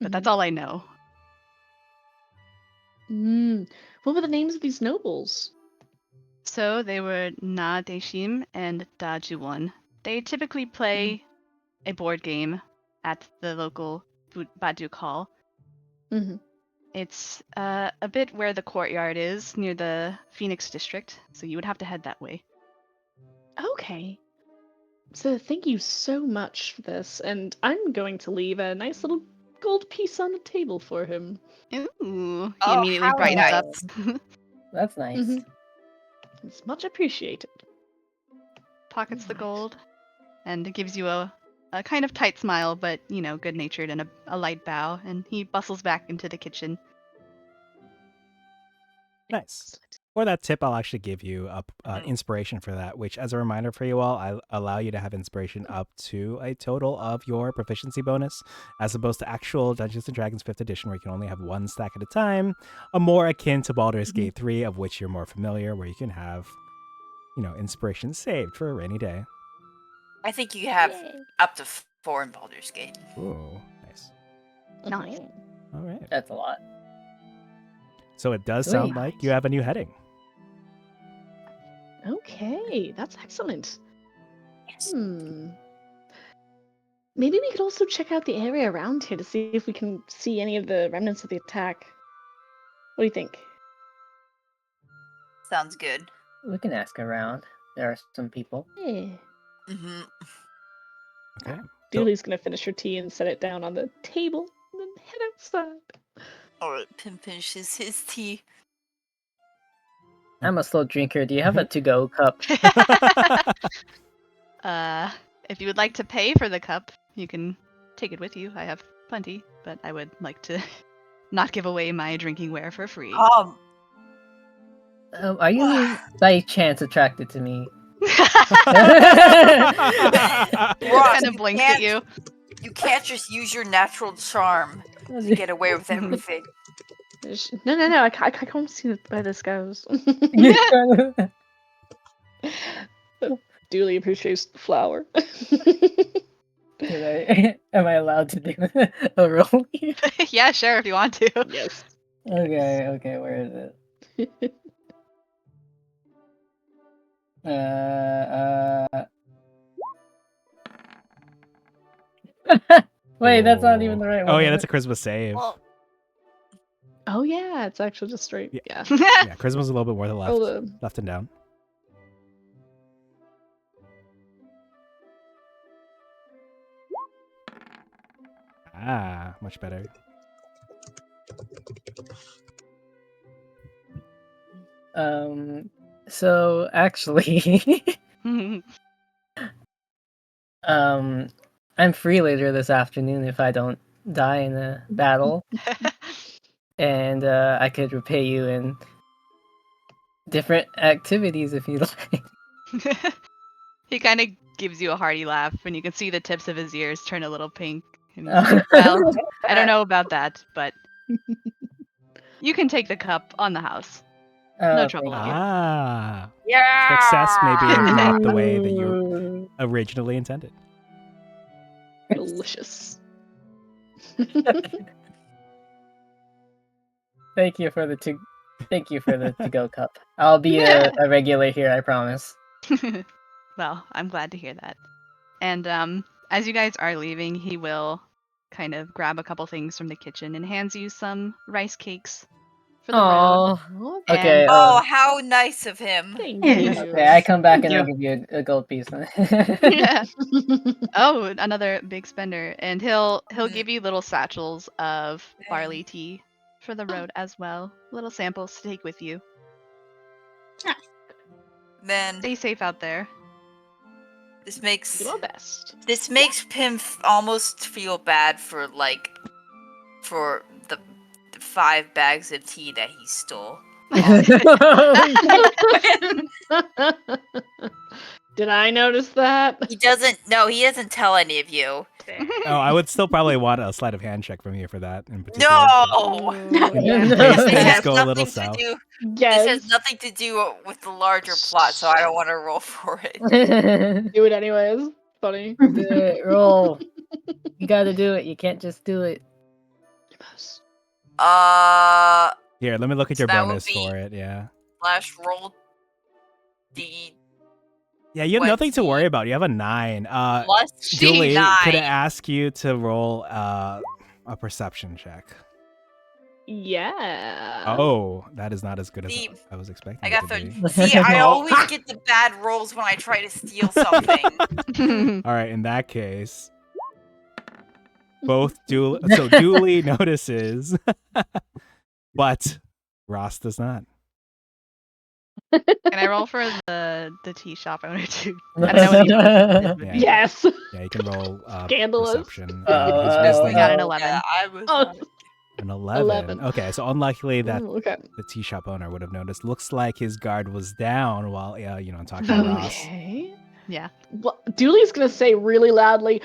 But that's all I know. What were the names of these nobles? So they were Na Daeshim and Da Juwon. They typically play a board game at the local Baduk Hall. Mm-hmm. It's a bit where the courtyard is, near the Phoenix district, so you would have to head that way. Okay. So thank you so much for this, and I'm going to leave a nice little gold piece on the table for him. Ooh, he Oh, immediately how brightens nice. up. That's nice. Mhm. It's much appreciated. Pockets the gold, and it gives you a kind of tight smile, but, good-natured and a light bow, and he bustles back into the kitchen. Nice. For that tip, I'll actually give you inspiration for that, which, as a reminder for you all, I allow you to have inspiration up to a total of your proficiency bonus, as opposed to actual Dungeons & Dragons 5th edition, where you can only have one stack at a time, more akin to Baldur's Gate 3, of which you're more familiar, where you can have, inspiration saved for a rainy day. I think you have up to 4 in Baldur's Gate. Ooh, nice. Nice. All right. That's a lot. So it does sound like you have a new heading. Okay, that's excellent. Yes. Maybe we could also check out the area around here to see if we can see any of the remnants of the attack. What do you think? Sounds good. We can ask around. There are some people. Yeah. Mm-hmm. Okay. Dooley's gonna finish her tea and set it down on the table and then head outside. Alright, Pim finishes his tea. I'm a slow drinker. Do you have a to-go cup? If you would like to pay for the cup, you can take it with you. I have plenty, but I would like to not give away my drinking ware for free. Are you by chance attracted to me? Kind of blinks at you. You can't just use your natural charm to get away with everything. No, I can't see where this goes. Dooley appreciates the flower. Am I allowed to do a roll? Yeah, sure, if you want to. Yes. Okay, where is it? Wait, that's not even the right one. Oh, yeah, that's a charisma save. Oh, yeah, it's actually just straight. Yeah. Yeah, charisma's a little bit more to the left. Left and down. Ah, much better. So actually, I'm free later this afternoon if I don't die in a battle, and I could repay you in different activities if you like. He kind of gives you a hearty laugh, and you can see the tips of his ears turn a little pink. And he's like, well, I don't know about that, but you can take the cup on the house. No trouble with you. Ah. Yeah. Success maybe not the way that you originally intended. Delicious. Thank you for the to-go cup. I'll be a regular here, I promise. Well, I'm glad to hear that. And as you guys are leaving, he will kind of grab a couple things from the kitchen and hands you some rice cakes for the road. Oh, Okay. Oh, how nice of him. thank Yeah. you. Okay, I come back and Yeah. I'll give you a gold piece. Yeah. Oh, another big spender. And he'll give you little satchels of barley tea for the road as well. Little samples to take with you. Then Stay safe out there. this makes Do our best. Pim almost feel bad for the 5 bags of tea that he stole. Did I notice that? He doesn't tell any of you. Oh, I would still probably want a sleight of hand check from you for that in particular. No. Case things This go a little south. Yes. This has nothing to do with the larger plot, so I don't want to roll for it. Do it anyways. Funny. Do it, roll. You gotta do it. You can't just do it. Here, let me look at So your that would bonus be- for it. Yeah. / roll the Yeah, you have nothing to worry about. You have a 9. plus Julie, G9. could I ask you to roll a perception check? Yeah. Oh, that is not as good as See, I was expecting. I it got to be. 30. See, I always get the bad rolls when I try to steal something. All right, in that case, Dooley notices, but Ross does not. Can I roll for the tea shop owner too? I don't know what he Yeah. Yes. Yeah, you can roll Scandalous. perception. Uh, He's We whistling. got an 11. Yeah, I was. Oh. An 11. 11. Okay, so unluckily that Okay. the tea shop owner would have noticed. Looks like his guard was down while, talking to Ross. Okay. Yeah. Well, Dooley's gonna say really loudly,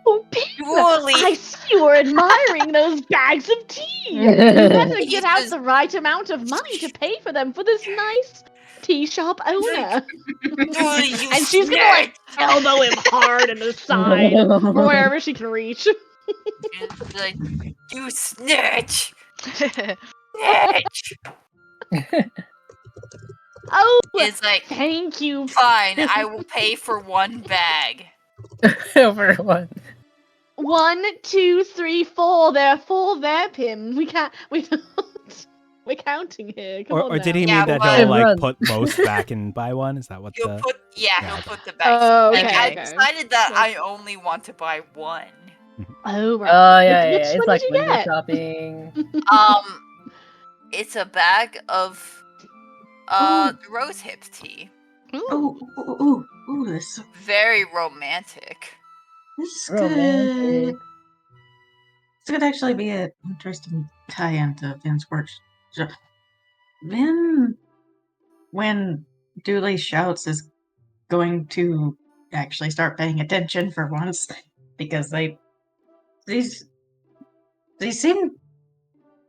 "Oh, Pim, Dooley! I see you were admiring those bags of tea. You better He get out says- the right amount of money to pay for them for this nice tea shop owner." Dooley, you And she's gonna like snitch! elbow him hard in the side, or wherever she can reach. She's like, you snitch! Snitch! Oh, He's like, thank you. fine, I will pay for one bag. Over one. 1, 2, 3, 4. There are 4 there, Pim. We don't. We're counting here. Come on Or did now. he Yeah, mean that but- he'll like Run. put most back and buy one? Is that what He'll the? put, Yeah. he'll put the bag. Oh, Like, okay, I okay. decided that I only want to buy one. Oh, right. Oh yeah, Which yeah. one It's like did you window get? shopping. It's a bag of Ooh. rose hip tea. Ooh. Ooh, this Very romantic. could Romantic. this could actually be an interesting tie-in to Vin's work. Vin, when Dooley shouts, is going to actually start paying attention for once, because these seem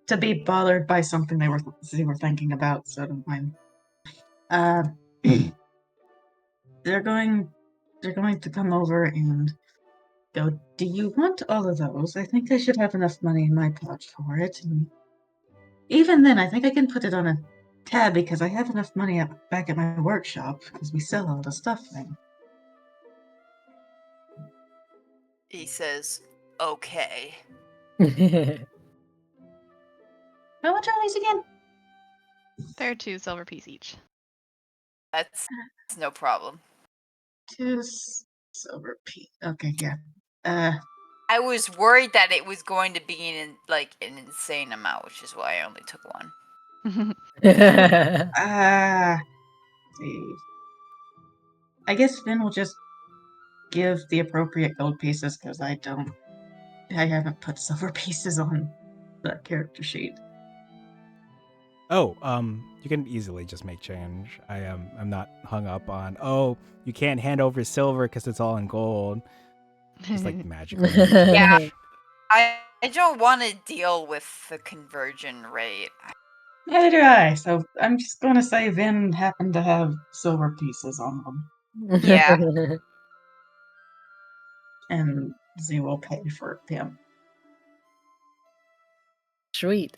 to be bothered by something they were thinking about. So don't mind. They're going to come over and go, "Do you want all of those? I think I should have enough money in my pouch for it." And even then, I think I can put it on a tab because I have enough money back at my workshop because we sell all the stuff there. He says, okay. How much are these again? They're 2 silver piece each. That's no problem. 2 silver p. Okay, yeah. I was worried that it was going to be an insane amount, which is why I only took one. See. I guess Finn will just give the appropriate gold pieces because I haven't put silver pieces on the character sheet. Oh, you can easily just make change. I'm not hung up on. Oh, you can't hand over silver because it's all in gold. Just like magically. make Yeah. change. I don't want to deal with the conversion rate. Neither do I, so I'm just going to say Vin happened to have silver pieces on them, Yeah. and Z will pay for him. Sweet.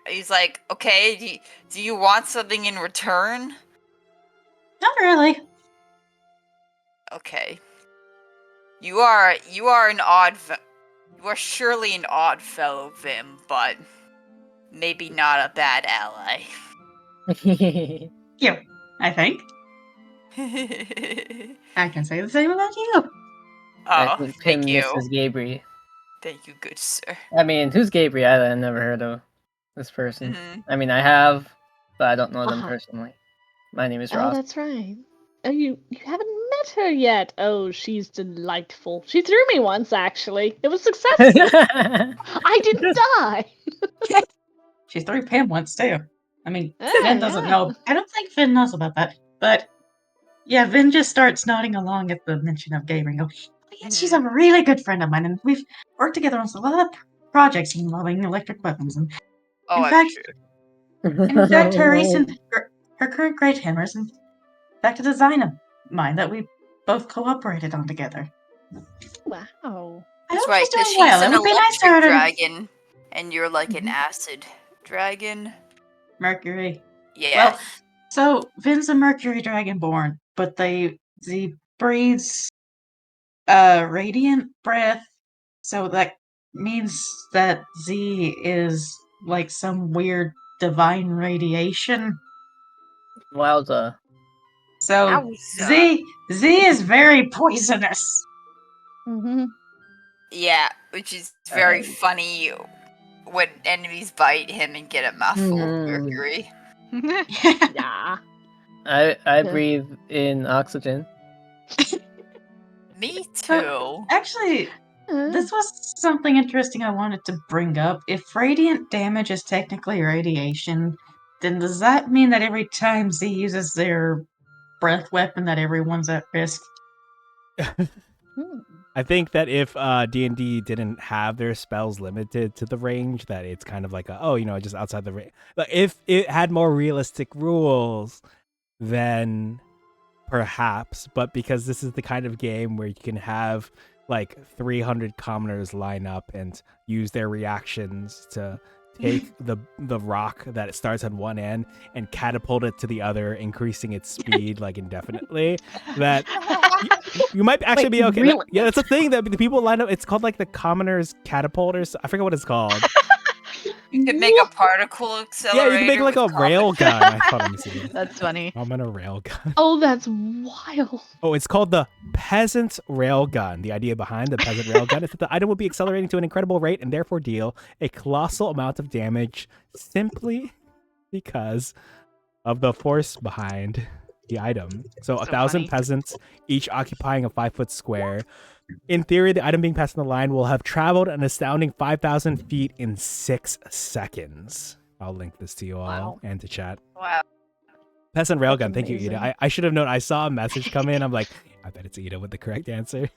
He's like, okay, do you want something in return? Not really. Okay. You are an odd. You are surely an odd fellow, Vim, but maybe not a bad ally. You, I think. I can say the same about you. I Oh, think thank Pim you. misses Gabriel. Thank you, good sir. I mean, who's Gabriel? I've never heard of this person. Mhm. I mean, I have, but I don't know them Uh-huh. personally. My name is Oh, Ross. that's right. Oh, you haven't met her yet. Oh, she's delightful. She threw me once, actually. It was successful. I didn't die. She threw Pam once too. I mean, Oh, Vin doesn't yeah. know. I don't think Vin knows about that. But yeah, Vin just starts nodding along at the mention of Gabriel. "Oh, yeah, she's a really good friend of mine, and we've worked together on a lot of projects involving electric weapons. And Oh, in I'm fact, sure. in fact, her current great hammers, in fact, a design of mine that we both cooperated on together. Wow. I That's hope right, she's because doing she's well. It an would be nice to her electric to dragon, and you're like an Mhm. acid dragon. Mercury. Yeah. Well, so Vin's a Mercury Dragonborn, but he breathes radiant breath, so that means that Z is like some weird divine radiation. Wowza. So Yowza. Z is very poisonous. Mm-hmm. Yeah, which is very funny when enemies bite him and get a mouthful of mercury. Yeah. I breathe in oxygen. Me So, too. actually, This was something interesting I wanted to bring up. If radiant damage is technically radiation, then does that mean that every time Z uses their breath weapon that everyone's at risk? I think that if D&D didn't have their spells limited to the range, that it's kind of like just outside the range. But if it had more realistic rules, then perhaps. But because this is the kind of game where you can have like 300 commoners line up and use their reactions to take the rock that it starts on one end and catapult it to the other, increasing its speed like indefinitely, that you might actually be okay. Really? Yeah, that's a thing that the people line up. It's called like the commoners catapult, or I forget what it's called. You could make a particle accelerator. Yeah, you can make like a rail gun. I thought, let me see. That's funny. Commoner rail gun. Oh, that's wild. Oh, it's called the Peasant Railgun. The idea behind the Peasant Railgun is that the item will be accelerating to an incredible rate and therefore deal a colossal amount of damage simply because of the force behind the item. So 1,000 funny. peasants, each occupying a 5-foot square. In theory, the item being passed on the line will have traveled an astounding 5,000 feet in 6 seconds. I'll link this to you all Wow. and to chat. Wow. Peasant Railgun. Thank you, amazing. Ida. I should have known. I saw a message come in. I'm like, I bet it's Ida with the correct answer.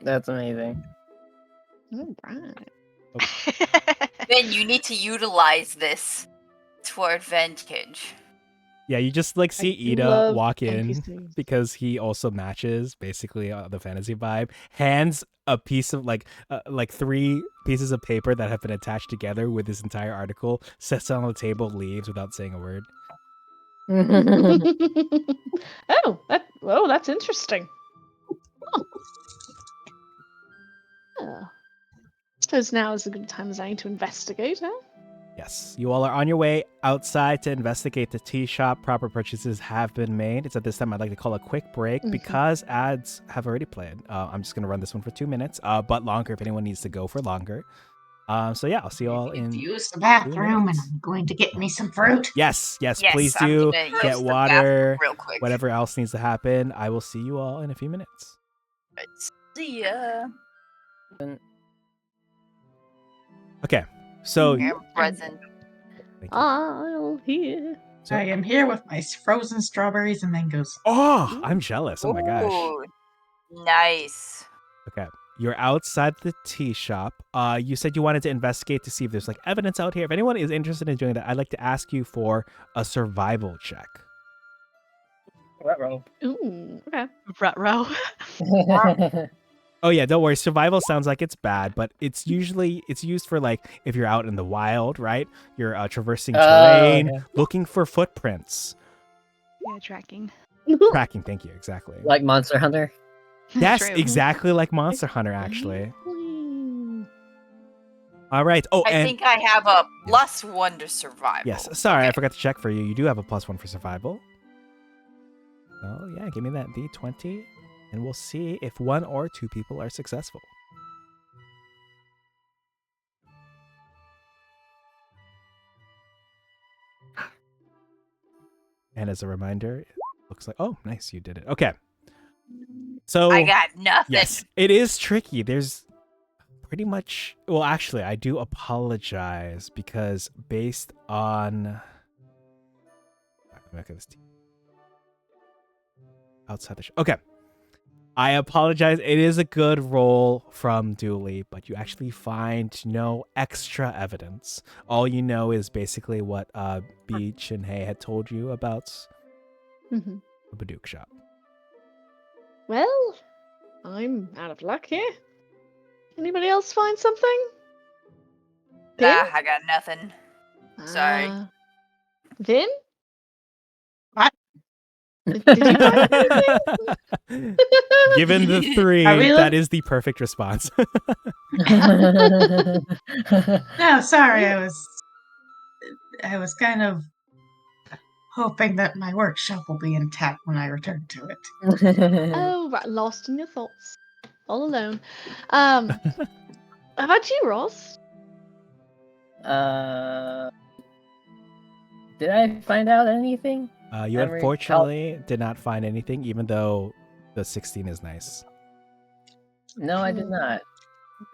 That's amazing. All right. Then you need to utilize this to our advantage. Yeah, you just like see I Ida love walk in NPCs. because he also matches basically the fantasy vibe. Hands a piece of like 3 pieces of paper that have been attached together with this entire article, sits on the table, leaves without saying a word. that's interesting. Oh. Suppose now is a good time as any to investigate, huh? Yes, you all are on your way outside to investigate the tea shop. Proper purchases have been made. It's at this time I'd like to call a quick break because ads have already played. I'm just going to run this one for 2 minutes, but longer if anyone needs to go for longer. So yeah, I'll see you all in. Use the bathroom, and minutes. I'm going to get me some fruit. Yes, Yes, please I'm do. gonna use Get the water, bathroom real quick. whatever else needs to happen. I will see you all in a few minutes. See ya. Okay, so I'm present. thank you. I'll hear. So- I am here with my frozen strawberries and mangoes. Oh, I'm jealous. Oh my gosh. Ooh, nice. Okay. You're outside the tea shop. You said you wanted to investigate to see if there's like evidence out here. If anyone is interested in doing that, I'd like to ask you for a survival check. Ruh-roh. Ooh, okay. Rut-row. Oh yeah, don't worry. Survival sounds like it's bad, but it's used for like if you're out in the wild, right? You're traversing terrain, okay. looking for footprints. Yeah, tracking. Tracking, thank you, exactly. Like Monster Hunter. Yes, True. exactly like Monster Hunter, actually. All right. Oh, I and think I have a +1 to survival. yes, sorry, I Okay. forgot to check for you. You do have a +1 for survival. Oh yeah, give me that D20, and we'll see if 1 or 2 people are successful. And as a reminder, it looks like nice, you did it. Okay. So I got nothing. yes, it is tricky. There's pretty much actually, I do apologize because based on outside the show. Okay. I apologize. It is a good roll from Dooley, but you actually find no extra evidence. All you know is basically what Beach and Hay had told you about Mhm. the Baduk shop. Well, I'm out of luck here. Anybody else find something? Vin? Nah, I got nothing. Sorry. Vin? What? Did you find anything? Given the 3, I really- that is the perfect response. No, sorry, I was kind of hoping that my workshop will be intact when I return to it. Oh, right, lost in your thoughts. All alone. How about you, Ross? Did I find out anything? You Memory unfortunately did not find anything, even though the 16 is nice. No, I did not.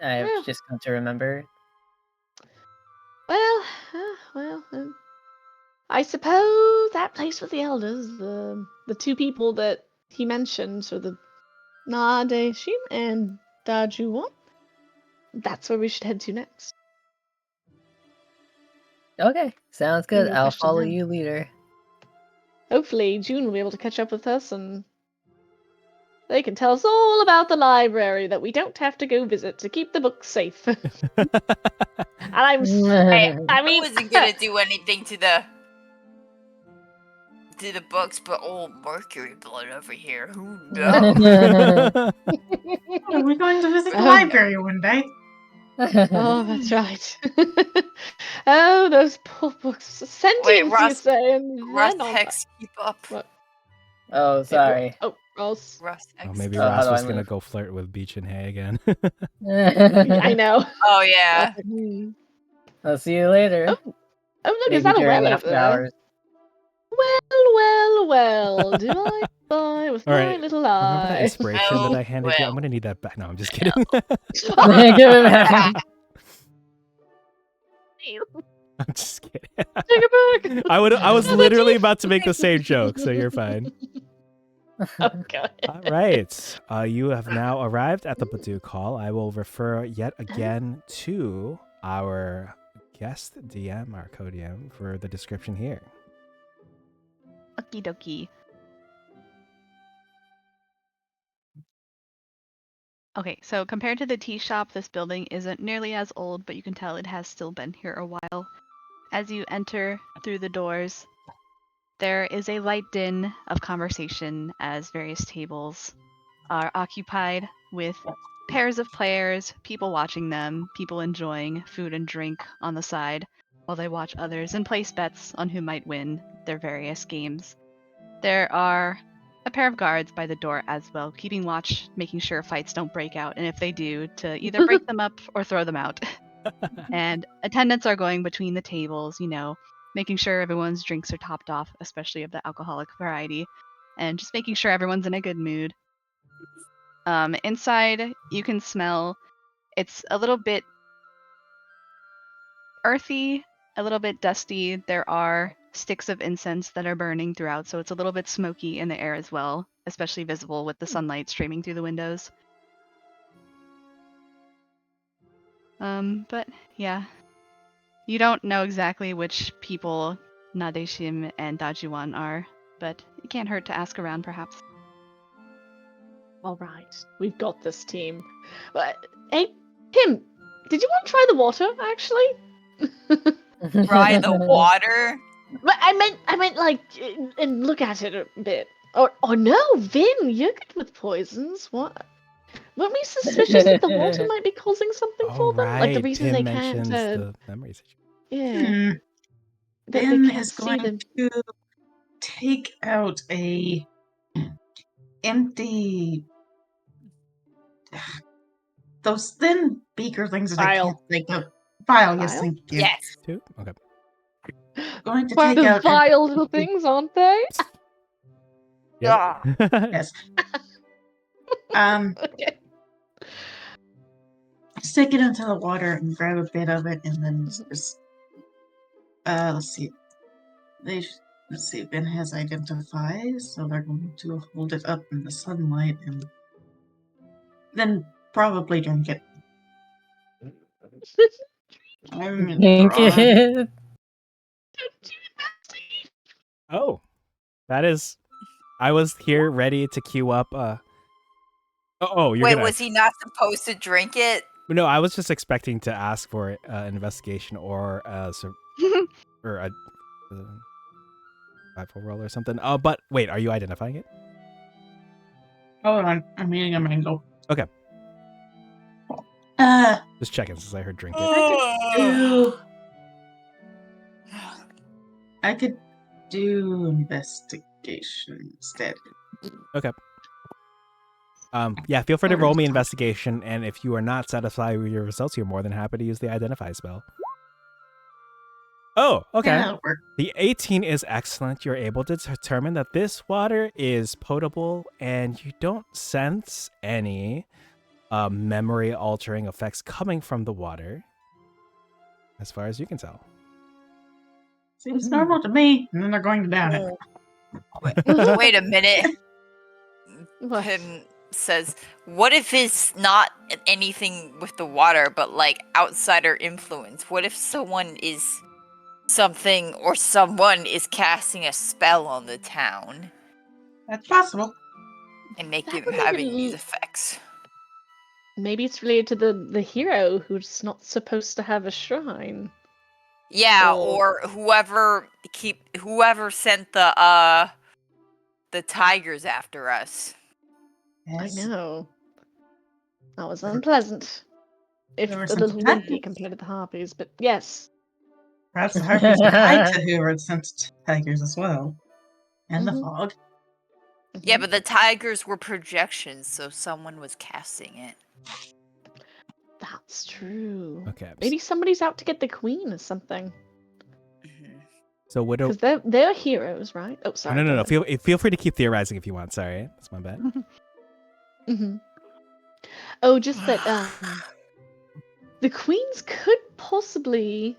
I've Yeah. just come to remember. Well, I suppose that place with the elders, the two people that he mentioned, so the Nadeshim and Dajuwon, that's where we should head to next. Okay, sounds good. Any I'll question follow then? you, leader. Hopefully June will be able to catch up with us and they can tell us all about the library that we don't have to go visit to keep the books safe. And I mean, wasn't gonna do anything to the books, but old Mercury blood over here. Who knows? Oh, we're going to visit the library one day. Oh, that's right. Oh, those poor books. Sentience, you Russ- say? And Russ then on Hex, keep up. What? Oh, sorry. Oh, Ross. Russ Hex. Oh, maybe Oh, how Ross do I was gonna move? go flirt with Beach and Hay again. I know. Oh yeah. I'll see you later. Oh, look, Maybe is that a during well after there? hours. Well, do I spy with All my right. little Remember that eye? inspiration that I handed you? I'm well. gonna need that back. No, I'm just kidding. Give it back. I'm just kidding. Take it back. I was literally about to make the same joke, so you're fine. Okay. All right. You have now arrived at the Baduk Hall. I will refer yet again to our guest DM, our co-DM, for the description here. Okie dokie. Okay, so compared to the tea shop, this building isn't nearly as old, but you can tell it has still been here a while. As you enter through the doors, there is a light din of conversation as various tables are occupied with pairs of players, people watching them, people enjoying food and drink on the side, while they watch others and place bets on who might win their various games. There are a pair of guards by the door as well, keeping watch, making sure fights don't break out, and if they do, to either break them up or throw them out. And attendants are going between the tables, making sure everyone's drinks are topped off, especially of the alcoholic variety, and just making sure everyone's in a good mood. Inside, you can smell it's a little bit earthy, a little bit dusty. There are sticks of incense that are burning throughout, so it's a little bit smoky in the air as well, especially visible with the sunlight streaming through the windows. But yeah, you don't know exactly which people Nadeshim and Dajuwan are, but it can't hurt to ask around, perhaps. All right, we've got this team. But hey, Tim, did you want to try the water? Actually, Try the water. But I meant like, and look at it a bit. Or no, Vin, you're good with poisons. What? Weren't we suspicious that the water might be causing something for them? Like the reason Tim they mentions can't. the memories. Yeah. That they Ben can't is see going them. to take out a empty those thin beaker things that I can't Vial. think of. Vial, yes, Vial? thank you. Yes. Two? Okay. Going to Quite take a out vile little things, aren't they? Yeah. yes. Okay. Stick it into the water and grab a bit of it, and then just let's see. Let's see. Ben has identify, so they're going to hold it up in the sunlight and then probably drink it. I'm Drink drunk. it. Oh, that is. I was here ready to queue up. Oh, you're Wait, gonna. was he not supposed to drink it? No, I was just expecting to ask for an investigation or a survival roll or something. Oh, but wait, are you identifying it? Hold on, I'm eating a mango. Okay. Uh, Just checking since I heard drink it. I could do investigation instead. Okay. Yeah, feel free to roll me investigation, and if you are not satisfied with your results, you're more than happy to use the identify spell. Oh, okay. Yeah, that'll work. The 18 is excellent. You're able to determine that this water is potable and you don't sense any memory altering effects coming from the water, as far as you can tell. Seems normal to me. And then they're going to down it. Wait a minute. What? Pim says, what if it's not anything with the water, but like outsider influence? What if someone is something or someone is casting a spell on the town That's possible. and making That them would make having it these effects? Maybe it's related to the hero who's not supposed to have a shrine. Yeah, Or- or whoever sent the tigers after us. Yes. I know. That was unpleasant. If There were a some little tigers. wimpy compared to the harpies, but yes. Perhaps the harpies were tied to whoever sensed tigers as well. And the Mhm. fog. Yeah, Mhm. but the tigers were projections, so someone was casting it. That's true. Okay. Maybe somebody's out to get the queen or something. Mhm. So Widow. Because they're heroes, right? Oh, Oh, sorry. no. Feel free to keep theorizing if you want. Sorry, that's my bad. Mm-hmm. Oh, just that the queens could possibly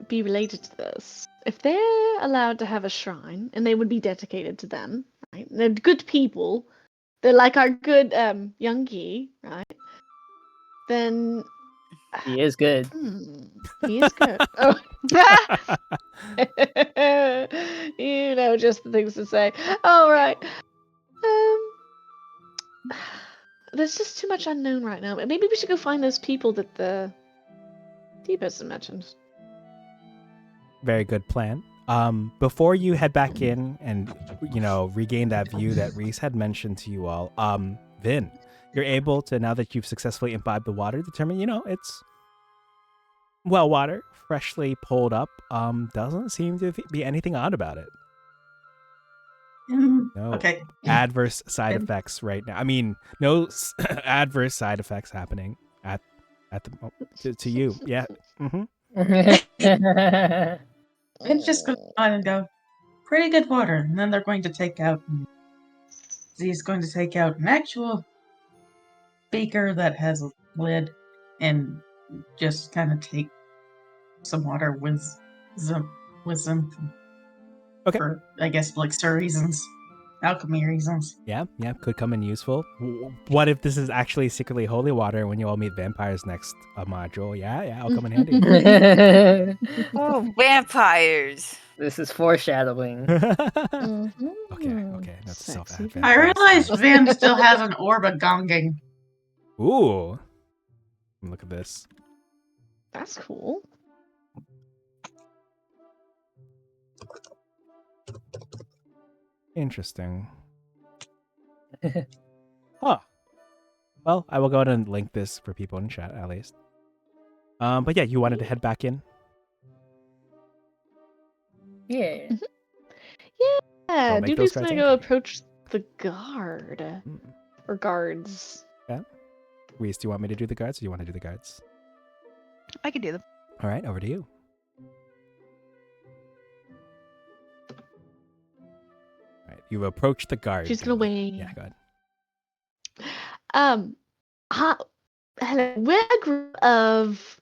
be related to this. If they're allowed to have a shrine, and they would be dedicated to them, right? They're good people. They're like our good young Yi, right? Then He is good. he is good. Oh. You know, just the things to say. All right. There's just too much unknown right now. Maybe we should go find those people that the D-person mentioned. Very good plan. Before you head back in and regain that view that Reese had mentioned to you all, Vin, you're able to, now that you've successfully imbibed the water, determine it's well water, freshly pulled up. Doesn't seem to be anything odd about it. No Okay. adverse side Good. effects right now. I mean, no adverse side effects happening at the to you. Yeah. Mm-hmm. It's just going to go on and go, pretty good water. And then they're going to take out. He's going to take out an actual beaker that has a lid and just kind of take some water with them. Okay. For, I guess, elixir reasons, alchemy reasons. Yeah, could come in useful. What if this is actually secretly holy water when you all meet vampires next module? Yeah, I'll come in handy. Oh, vampires! This is foreshadowing. Okay, that's Sexy self-advent. I realized Van still has an orb of gonging. Ooh. Look at this. That's cool. Interesting. Huh. Well, I will go ahead and link this for people in chat at least. But yeah, you wanted to head back in? Yeah. Yeah, Go make Dooley's those gonna guards go angry. approach the guard. Or guards. Reese, do you want me to do the guards or do you want to do the guards? I can do them. All right, over to you. All right, you've approached the guard. She's gonna Dooley. wait. Yeah, go ahead. Hello. We're a group of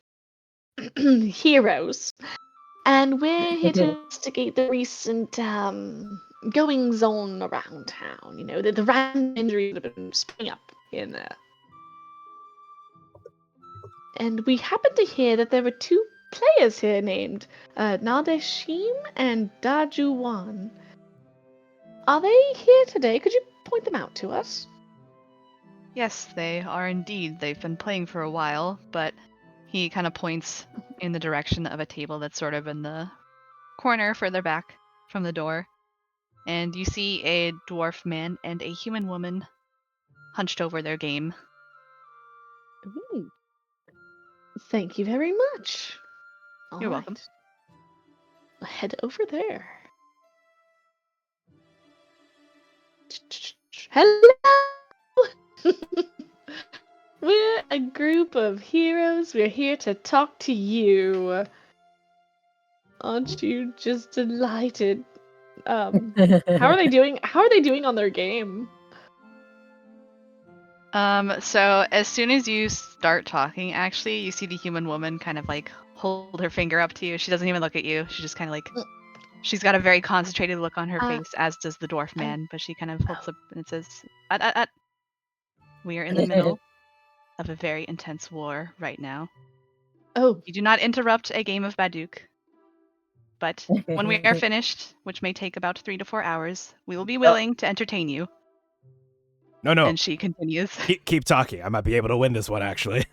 heroes, and we're here to investigate the recent goings on around town. You know, the random injuries that have been springing up here and there. And we happened to hear that there were two players here named Nadeshim and Dajuwan. Are they here today? Could you point them out to us? Yes, they are indeed. They've been playing for a while, but he kind of points in the direction of a table that's sort of in the corner further back from the door. And you see a dwarf man and a human woman hunched over their game. Ooh. Thank you very much. You're welcome. I'll head over there. Hello! We're a group of heroes. We're here to talk to you. Aren't you just delighted? How are they doing? How are they doing on their game? So as soon as you start talking, actually, you see the human woman kind of like hold her finger up to you. She doesn't even look at you. She just kind of like, she's got a very concentrated look on her face, as does the dwarf man. But she kind of holds up and it says, "We are in the middle of a very intense war right now. Oh, You do not interrupt a game of Baduk. But when we are finished, which may take about 3 to 4 hours, we will be willing to entertain you." No. And she continues. Keep talking. I might be able to win this one, actually.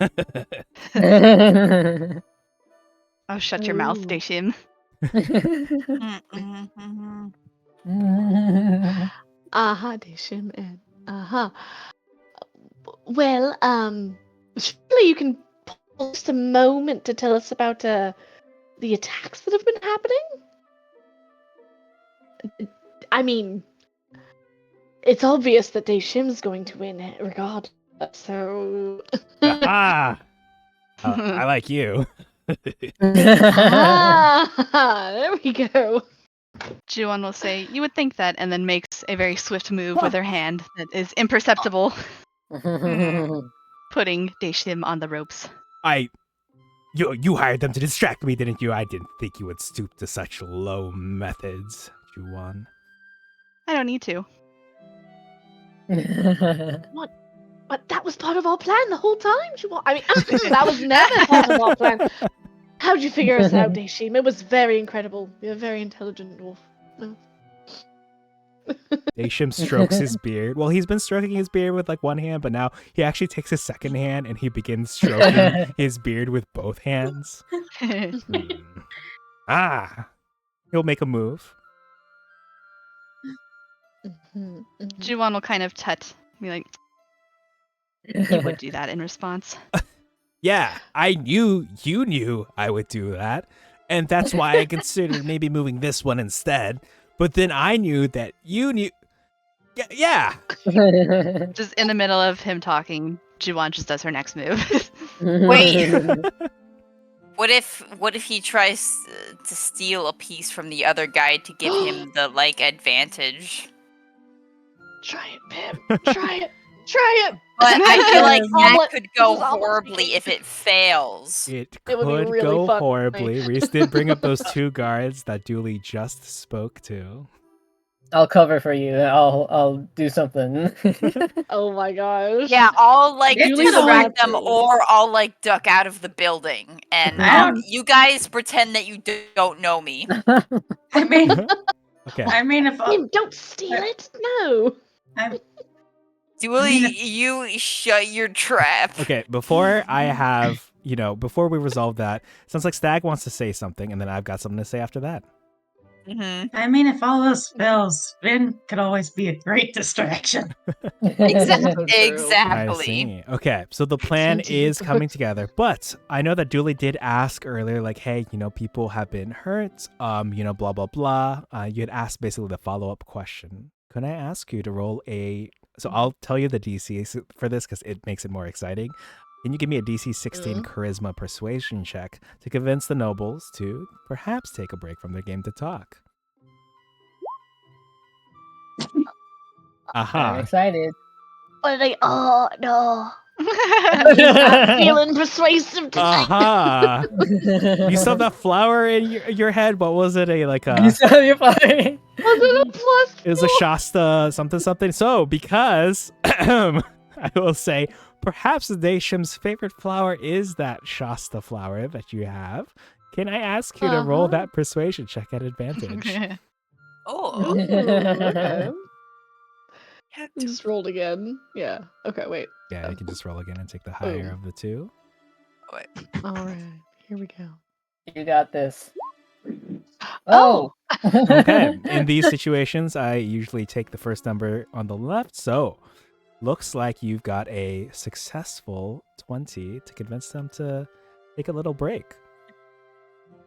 Oh, shut your mouth, Ooh. Daishim. Aha, Dishim, and aha. Well, surely you can pause just a moment to tell us about the attacks that have been happening. I mean, it's obvious that Dishim's going to win regardless. So. I like you. Ah, there we go. Juan will say, "You would think that," and then makes a very swift move with her hand that is imperceptible, putting Daishim on the ropes. You hired them to distract me, didn't you? I didn't think you would stoop to such low methods, Juwan. I don't need to. But that was part of our plan the whole time. I mean, that was never part of our plan. How'd you figure us out, Daishim? It was very incredible. You're a very intelligent dwarf. Daishim strokes his beard. Well, he's been stroking his beard with like one hand, but now he actually takes his second hand and he begins stroking his beard with both hands. He'll make a move. Juwan will kind of be like, "You would do that in response." Yeah, I knew you knew I would do that, and that's why I considered maybe moving this one instead. But then I knew that you knew. Yeah. Just in the middle of him talking, Juwan just does her next move. Wait. What if he tries to steal a piece from the other guy to give him the advantage? Try it, Pim. Try it. Try it. But I feel like that Omelet- could go this is omelet horribly speaking. if it fails. It It would be could really go funny. horribly. Reese did bring up those two guards that Dooley just spoke to. I'll cover for you. I'll do something. Oh my gosh. Yeah, I'll Julie's distract them, allowed to. or I'll duck out of the building, and you guys pretend that you don't know me. I mean, Okay. I mean, if Pim, don't steal it. No. Dooley, you shut your trap. Okay, before before we resolve that, sounds like Stag wants to say something, and then I've got something to say after that. Mm-hmm. I mean, if all else fails, Finn could always be a great distraction. Exactly. I see. Okay, so the plan is coming together, but I know that Dooley did ask earlier, hey, people have been hurt, blah, blah, blah. You had asked basically the follow-up question. Could I ask you to roll so I'll tell you the DC for this because it makes it more exciting. Can you give me a DC 16 Charisma Persuasion check to convince the nobles to perhaps take a break from their game to talk? I'm excited. What are they? Oh no. He's not feeling persuasive tonight. You saw that flower in your head. What was it? You saw your fire. Was it a plus? It was a Shasta something. So because I will say perhaps Daishim's favorite flower is that Shasta flower that you have. Can I ask you to roll that persuasion check at advantage? Oh. Okay. Just rolled again. Yeah. Okay, wait. Yeah, you can just roll again and take the higher of the two. Alright, here we go. You got this. Oh! Okay. In these situations, I usually take the first number on the left. So, looks like you've got a successful 20 to convince them to take a little break.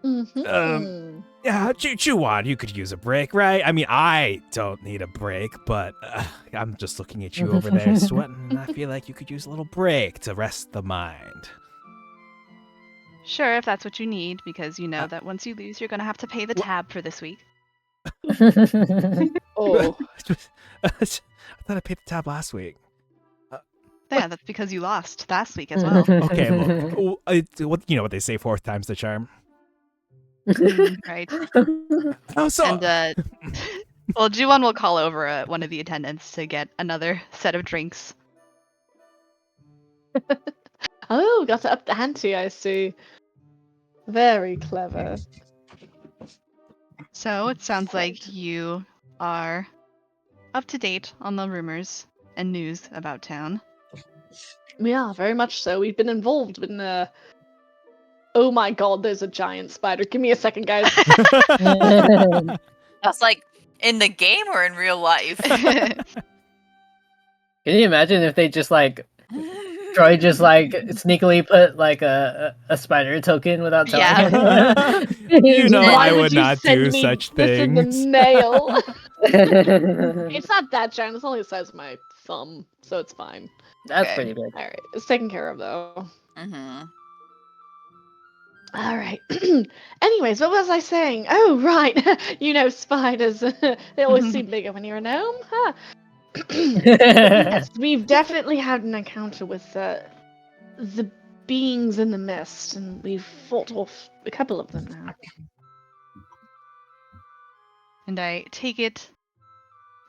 Yeah, Juwan, you could use a break, right? I mean, I don't need a break, but I'm just looking at you over there sweating, and I feel like you could use a little break to rest the mind. Sure, if that's what you need, because you know that once you lose, you're going to have to pay the tab for this week. Oh, I thought I paid the tab last week. Yeah, that's because you lost last week as well. Okay, look. You know what they say, fourth time's the charm. Right. Oh, so And well, Juwon will call over one of the attendants to get another set of drinks. oh, got to up the ante, I see. Very clever. So it sounds like you are up to date on the rumors and news about town. Yeah, very much so. We've been involved in oh my god, there's a giant spider. Give me a second, guys. That's like in the game or in real life. Can you imagine if they just like Troy just like sneakily put like a spider token without telling Yeah. anyone? You know, Why I would you not send do me such this in things. the mail? It's not that giant. It's only the size of my thumb, so it's fine. That's Okay. pretty big. All right, it's taken care of though. Mm-hmm. All right. Anyways, what was I saying? Oh, right. You know, spiders. They always seem bigger when you're a gnome, huh? Yes, we've definitely had an encounter with the beings in the mist, and we've fought off a couple of them now. And I take it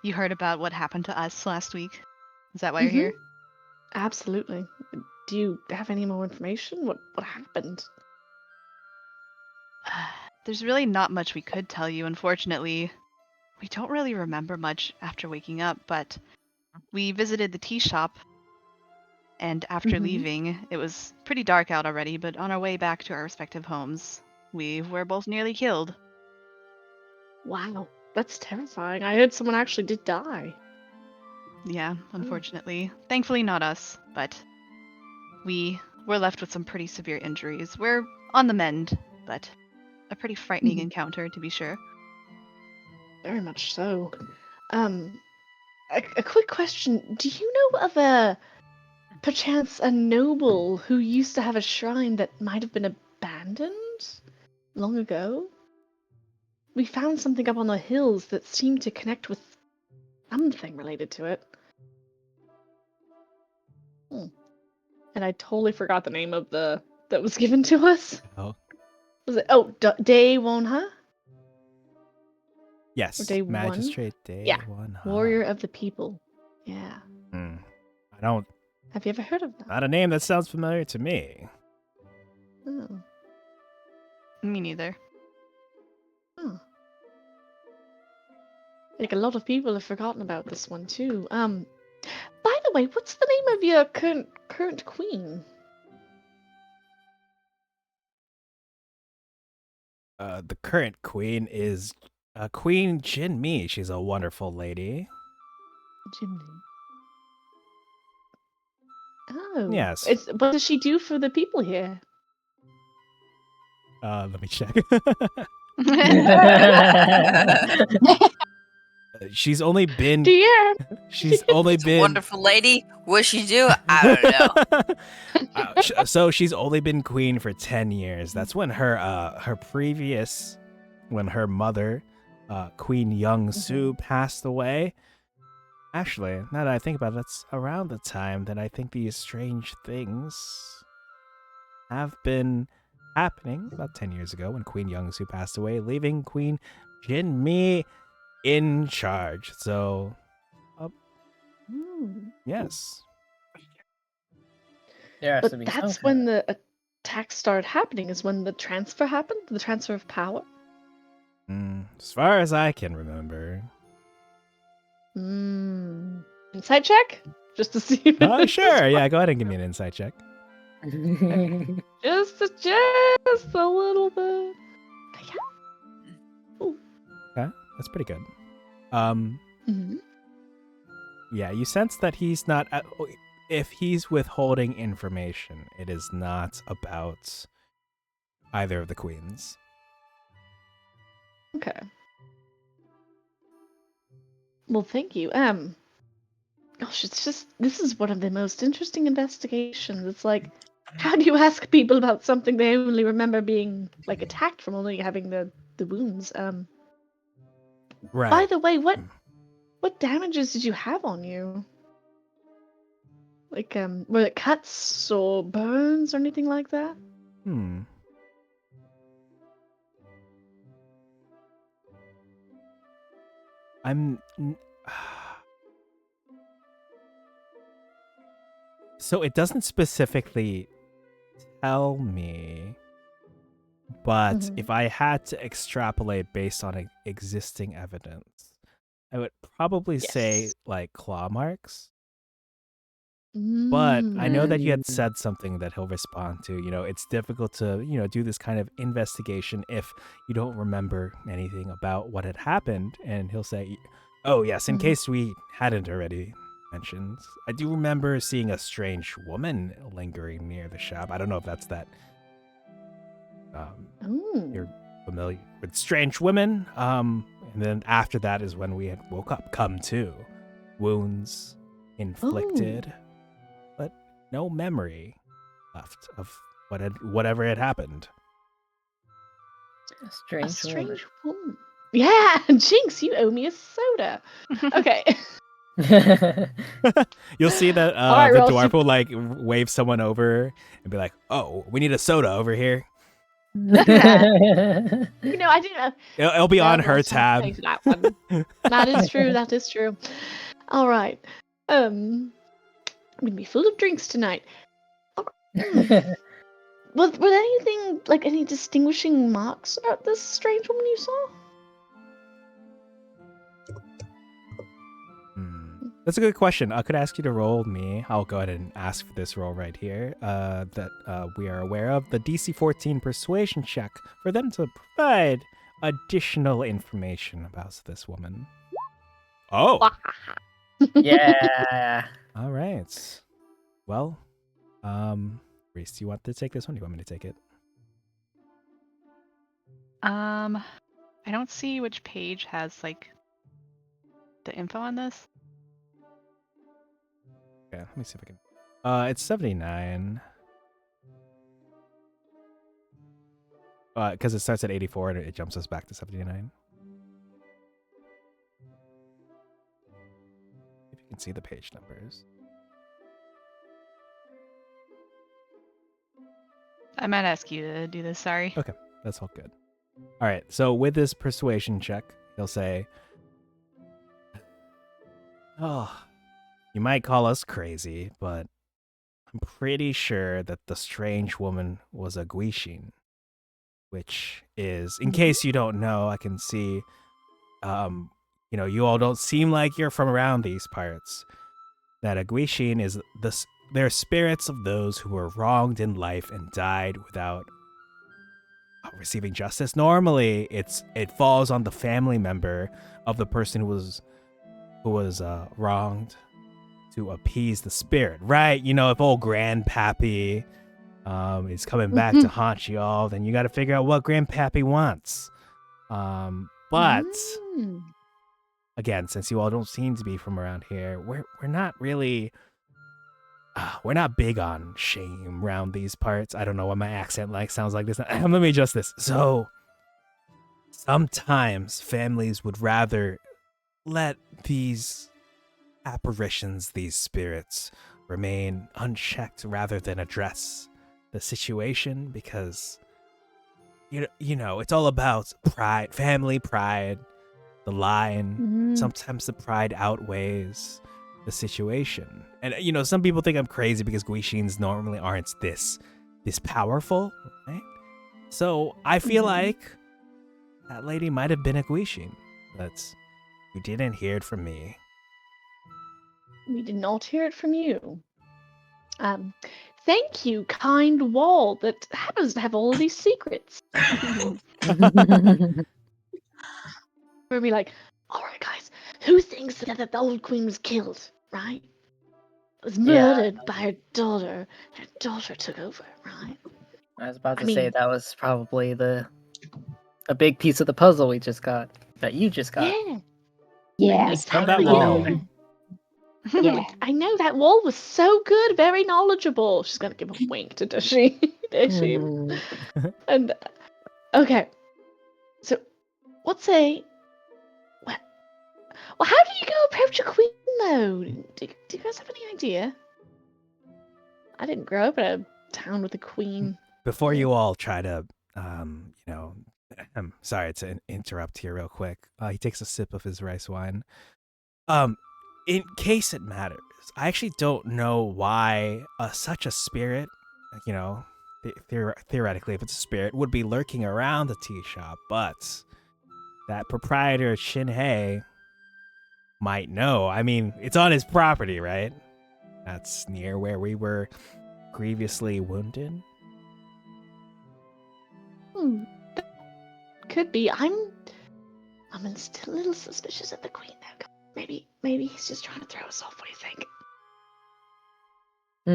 you heard about what happened to us last week. Is that why you're here? Absolutely. Do you have any more information? What happened? There's really not much we could tell you, unfortunately. We don't really remember much after waking up, but we visited the tea shop, and after leaving, it was pretty dark out already, but on our way back to our respective homes, we were both nearly killed. Wow, that's terrifying. I heard someone actually did die. Yeah, unfortunately. Thankfully not us, but we were left with some pretty severe injuries. We're on the mend, but a pretty frightening encounter, to be sure. Very much so. A quick question. Do you know of perchance a noble who used to have a shrine that might have been abandoned long ago? We found something up on the hills that seemed to connect with something related to it. And I totally forgot the name of that was given to us. Oh. Was it Day Wonha? Yes, Or Day Magistrate One? Day Yeah. 1. Warrior of the People. Yeah. I don't. Have you ever heard of that? Not a name that sounds familiar to me. Oh. Me neither. Oh. Like a lot of people have forgotten about this one too. By the way, what's the name of your current queen? The current queen is Queen Jinmi. She's a wonderful lady. Jimmy. Oh. Yes. What does she do for the people here? Let me check. She's only been. Dear. She's only It's a been. wonderful lady. What'd she do? I don't know. So she's only been queen for 10 years. That's when her mother, Queen Young Su, passed away. Actually, now that I think about it, that's around the time that I think these strange things have been happening, about 10 years ago when Queen Young Su passed away, leaving Queen Jin Mi in charge. So, yes. There has But to be that's some when kind the attacks started happening, is when the transfer happened? The transfer of power? As far as I can remember. Insight check? Just to see if it's Sure. Yeah, go ahead and give me an insight check. of... just a little bit. Okay, that's pretty good. Mhm. Yeah, you sense that he's not. If he's withholding information, it is not about either of the queens. Okay. Well, thank you. Gosh, it's just this is one of the most interesting investigations. It's like How do you ask people about something they only remember being like attacked from only having the wounds? By Right. the way, what damages did you have on you? Like were it cuts or burns or anything like that? Hmm. So it doesn't specifically tell me, but Mhm. if I had to extrapolate based on existing evidence, I would probably say Yes. like claw marks. But I know that you had Mm. said something that he'll respond to. It's difficult to, do this kind of investigation if you don't remember anything about what had happened. And he'll say, oh, yes, in Mhm. case we hadn't already mentioned, I do remember seeing a strange woman lingering near the shop. I don't know if that's that you're Ooh. familiar with strange women. And then after that is when we had woke up, come to, wounds inflicted, but no memory left of whatever had happened. A A strange woman. strange woman. Yeah, Jinx, you owe me a soda. Okay. You'll see that All right, the Ross, dwarf will like wave someone over and be like, "Oh, we need a soda over here." I didn't know. It'll be Well, on her Ross, I'll tab. pay for that one. That is true. That is true. All right. I'm gonna be full of drinks tonight. Was there anything like any distinguishing marks about this strange woman you saw? That's a good question. I could ask you to roll me. I'll go ahead and ask for this roll right here. That we are aware of the DC 14 persuasion check for them to provide additional information about this woman. Oh, Yeah. all right. Well, Reese, do you want to take this one? Do you want me to take it? I don't see which page has like the info on this. Yeah, let me see if I can. It's 79. Because it starts at 84 and it jumps us back to 79. If you can see the page numbers. I might ask you to do this, sorry. Okay, that's all good. All right, so with this persuasion check, he'll say, "Oh, you might call us crazy, but I'm pretty sure that the strange woman was a Guishin, which is, in case you don't know, I can see, you all don't seem like you're from around these parts. That a Guishin is they're spirits of those who were wronged in life and died without receiving justice. Normally, it falls on the family member of the person who was wronged to appease the spirit, right? If old Grandpappy is coming back to haunt you all, then you got to figure out what Grandpappy wants. But again, since you all don't seem to be from around here, we're not really. We're not big on shame around these parts. I don't know what my accent sounds like this. Let me adjust this. So sometimes families would rather let these apparitions, these spirits, remain unchecked rather than address the situation because it's all about pride, family pride, the line. Sometimes the pride outweighs the situation. And some people think I'm crazy because Guishins normally aren't this powerful, right? So I feel like that lady might have been a Guishin, but you didn't hear it from me. We did not hear it from you. Thank you, kind wall that happens to have all of these secrets. We'll be like, all right, guys, who thinks that the old queen was killed, right? Was murdered by her daughter. Her daughter took over, right? I was about to say that was probably a big piece of the puzzle we just got. That you just got. Yeah. Yes. From that wall. Yeah, I know that wall was so good, very knowledgeable. She's gonna give a wink to Dashi. Dashi. Mm. And okay, so what's a well? How do you go approach a queen though? Do you guys have any idea? I didn't grow up in a town with a queen. Before you all try to, I'm sorry to interrupt here real quick. He takes a sip of his rice wine. In case it matters, I actually don't know why such a spirit, theoretically, if it's a spirit, would be lurking around the tea shop, but that proprietor Shinhei might know. I mean, it's on his property, right? That's near where we were grievously wounded. Could be. I'm still a little suspicious of the queen though. Maybe he's just trying to throw us off. What do you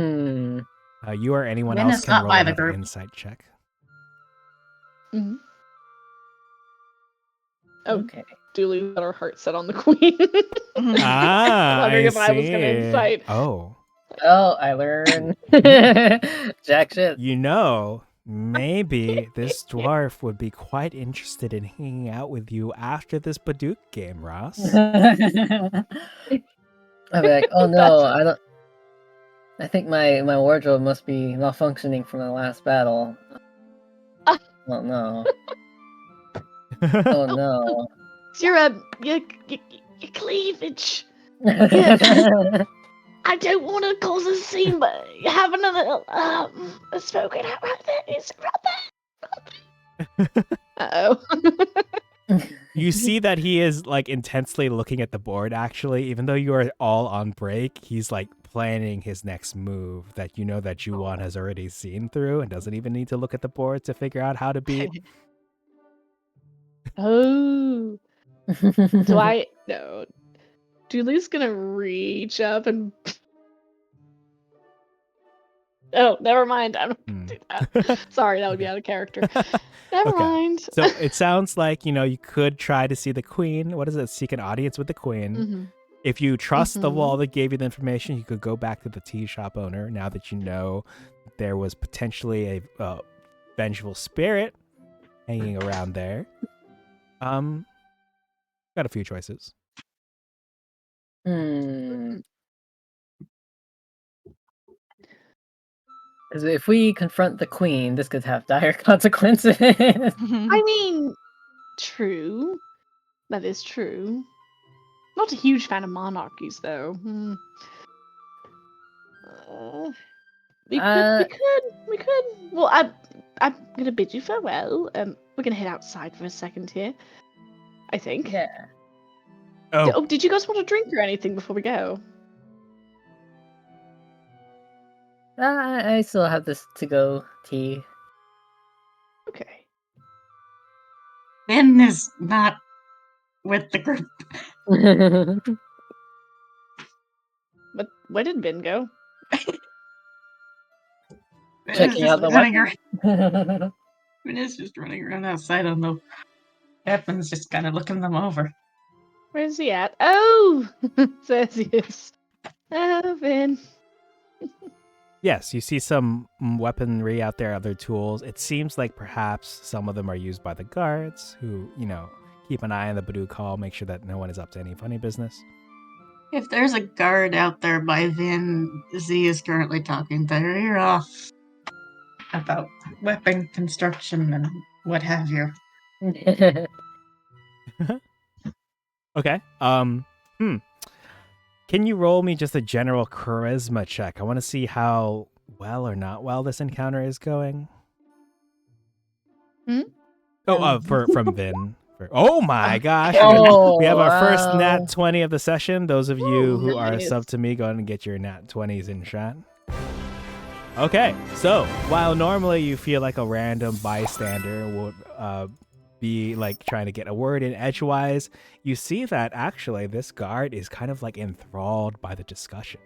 think? You or anyone Vin else is can not roll by the another group. insight check. Mm-hmm. Okay. Duly got our heart set on the queen. Wondering if I was gonna incite. Oh. Oh, I learned. Jack shit. Maybe this dwarf would be quite interested in hanging out with you after this Baduk game, Ross. I'll be like, oh no, I don't. I think my wardrobe must be malfunctioning from the last battle. Oh no. Oh no. It's your cleavage. I don't want to cause a scene, but you have another spoken out right there. Is it right there? Uh-oh. You see that he is like intensely looking at the board, actually. Even though you are all on break, he's like planning his next move that you know that Juwon has already seen through and doesn't even need to look at the board to figure out how to beat. Oh. No. Julie's gonna reach up and... Oh, never mind. I'm not gonna do that. Sorry, that would be out of character. Never mind. So it sounds like, you could try to see the queen. What is it? Seek an audience with the queen. Mm-hmm. If you trust the wall that gave you the information, you could go back to the tea shop owner now that you know there was potentially a vengeful spirit hanging around there. Got a few choices. Because if we confront the queen, this could have dire consequences. I mean, true. That is true. Not a huge fan of monarchies, though. We could. Well, I'm gonna bid you farewell. We're gonna head outside for a second here. I think. Yeah. Oh, Did you guys want a drink or anything before we go? I still have this to-go tea. Okay. Vin is not with the group. But where did Ben go? Checking out the weapon. Vin is just running around outside on the weapons, just kind of looking them over. Where's he at? Oh! Says he is. Oh, Ben. yes, you see some weaponry out there, other tools. It seems like perhaps some of them are used by the guards who, keep an eye on the Baduk Hall, make sure that no one is up to any funny business. If there's a guard out there by Vin, Z is currently talking to her off about weapon construction and what have you. Okay. Can you roll me just a general charisma check? I want to see how well or not well this encounter is going. From Vin. Oh my gosh. We have our first nat 20 of the session. Those of you who are sub to me, go ahead and get your nat 20s in chat. Okay, so while normally you feel like a random bystander would be like trying to get a word in edgewise, you see that actually this guard is kind of like enthralled by the discussion.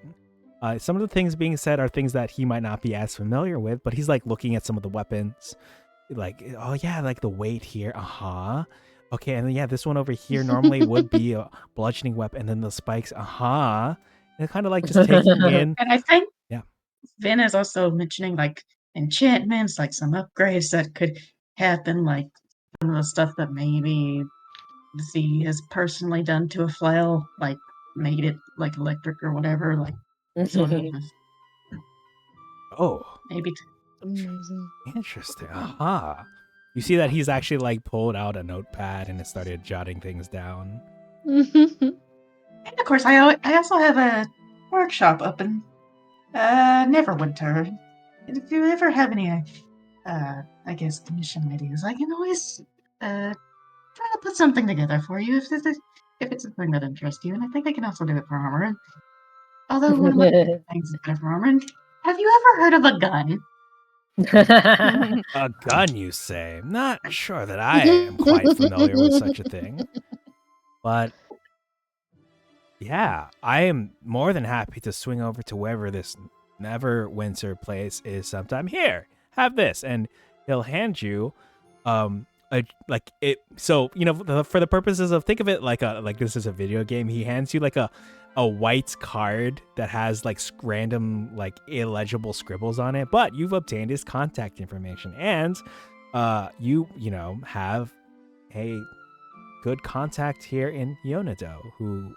Some of the things being said are things that he might not be as familiar with, but he's like looking at some of the weapons. Like, oh yeah, like the weight here. Okay, and then yeah, this one over here normally would be a bludgeoning weapon, and then the spikes. They're kind of like just taking in. And I think Yeah. Vin is also mentioning like enchantments, like some upgrades that could happen, like some of the stuff that maybe Z has personally done to a flail, like made it like electric or whatever, like sort of Oh, maybe. Amazing. interesting. Aha. You see that he's actually like pulled out a notepad and it started jotting things down. And of course, I also have a workshop up in Neverwinter. And if you ever have any, I guess, commission ideas, I can always try to put something together for you if it's something that interests you. And I think I can also do it for armor. And although one of my things is better for armor. And have you ever heard of a gun? A gun, you say? Not sure that I am quite familiar with such a thing. But yeah, I am more than happy to swing over to wherever this Neverwinter place is sometime. Here, have this. And he'll hand you so for the purposes of, think of it like this is a video game. He hands you like a white card that has like random like illegible scribbles on it, but you've obtained his contact information, and you have a good contact here in Yonado, who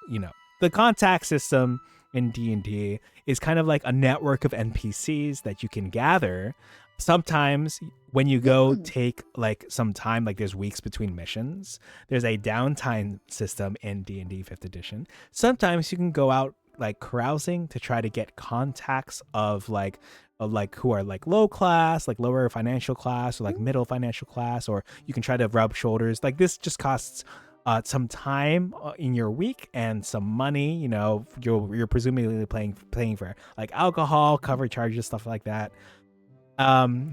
the contact system in D&D is kind of like a network of NPCs that you can gather. Sometimes when you go take like some time, like there's weeks between missions, there's a downtime system in D&D 5th edition. Sometimes you can go out like carousing to try to get contacts of like who are like low class, like lower financial class, or like middle financial class, or you can try to rub shoulders. Like this just costs some time in your week and some money. You're presumably paying for like alcohol, cover charges, stuff like that.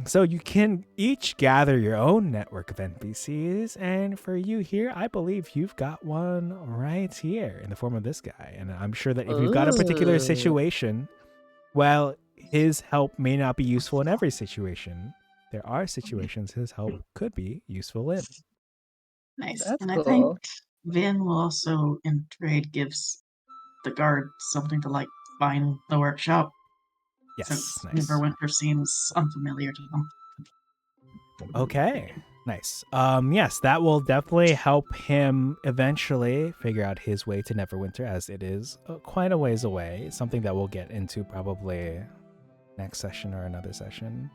So you can each gather your own network of NPCs, and for you here, I believe you've got one right here in the form of this guy. And I'm sure that if you've got a particular situation, well, his help may not be useful in every situation. There are situations his help could be useful in. Nice. That's and cool. I think Vin will also, in trade, gives the guard something to like find the workshop. Yes, Since nice. Neverwinter seems unfamiliar to them. Okay, nice. Yes, that will definitely help him eventually figure out his way to Neverwinter, as it is quite a ways away. It's something that we'll get into probably next session or another session.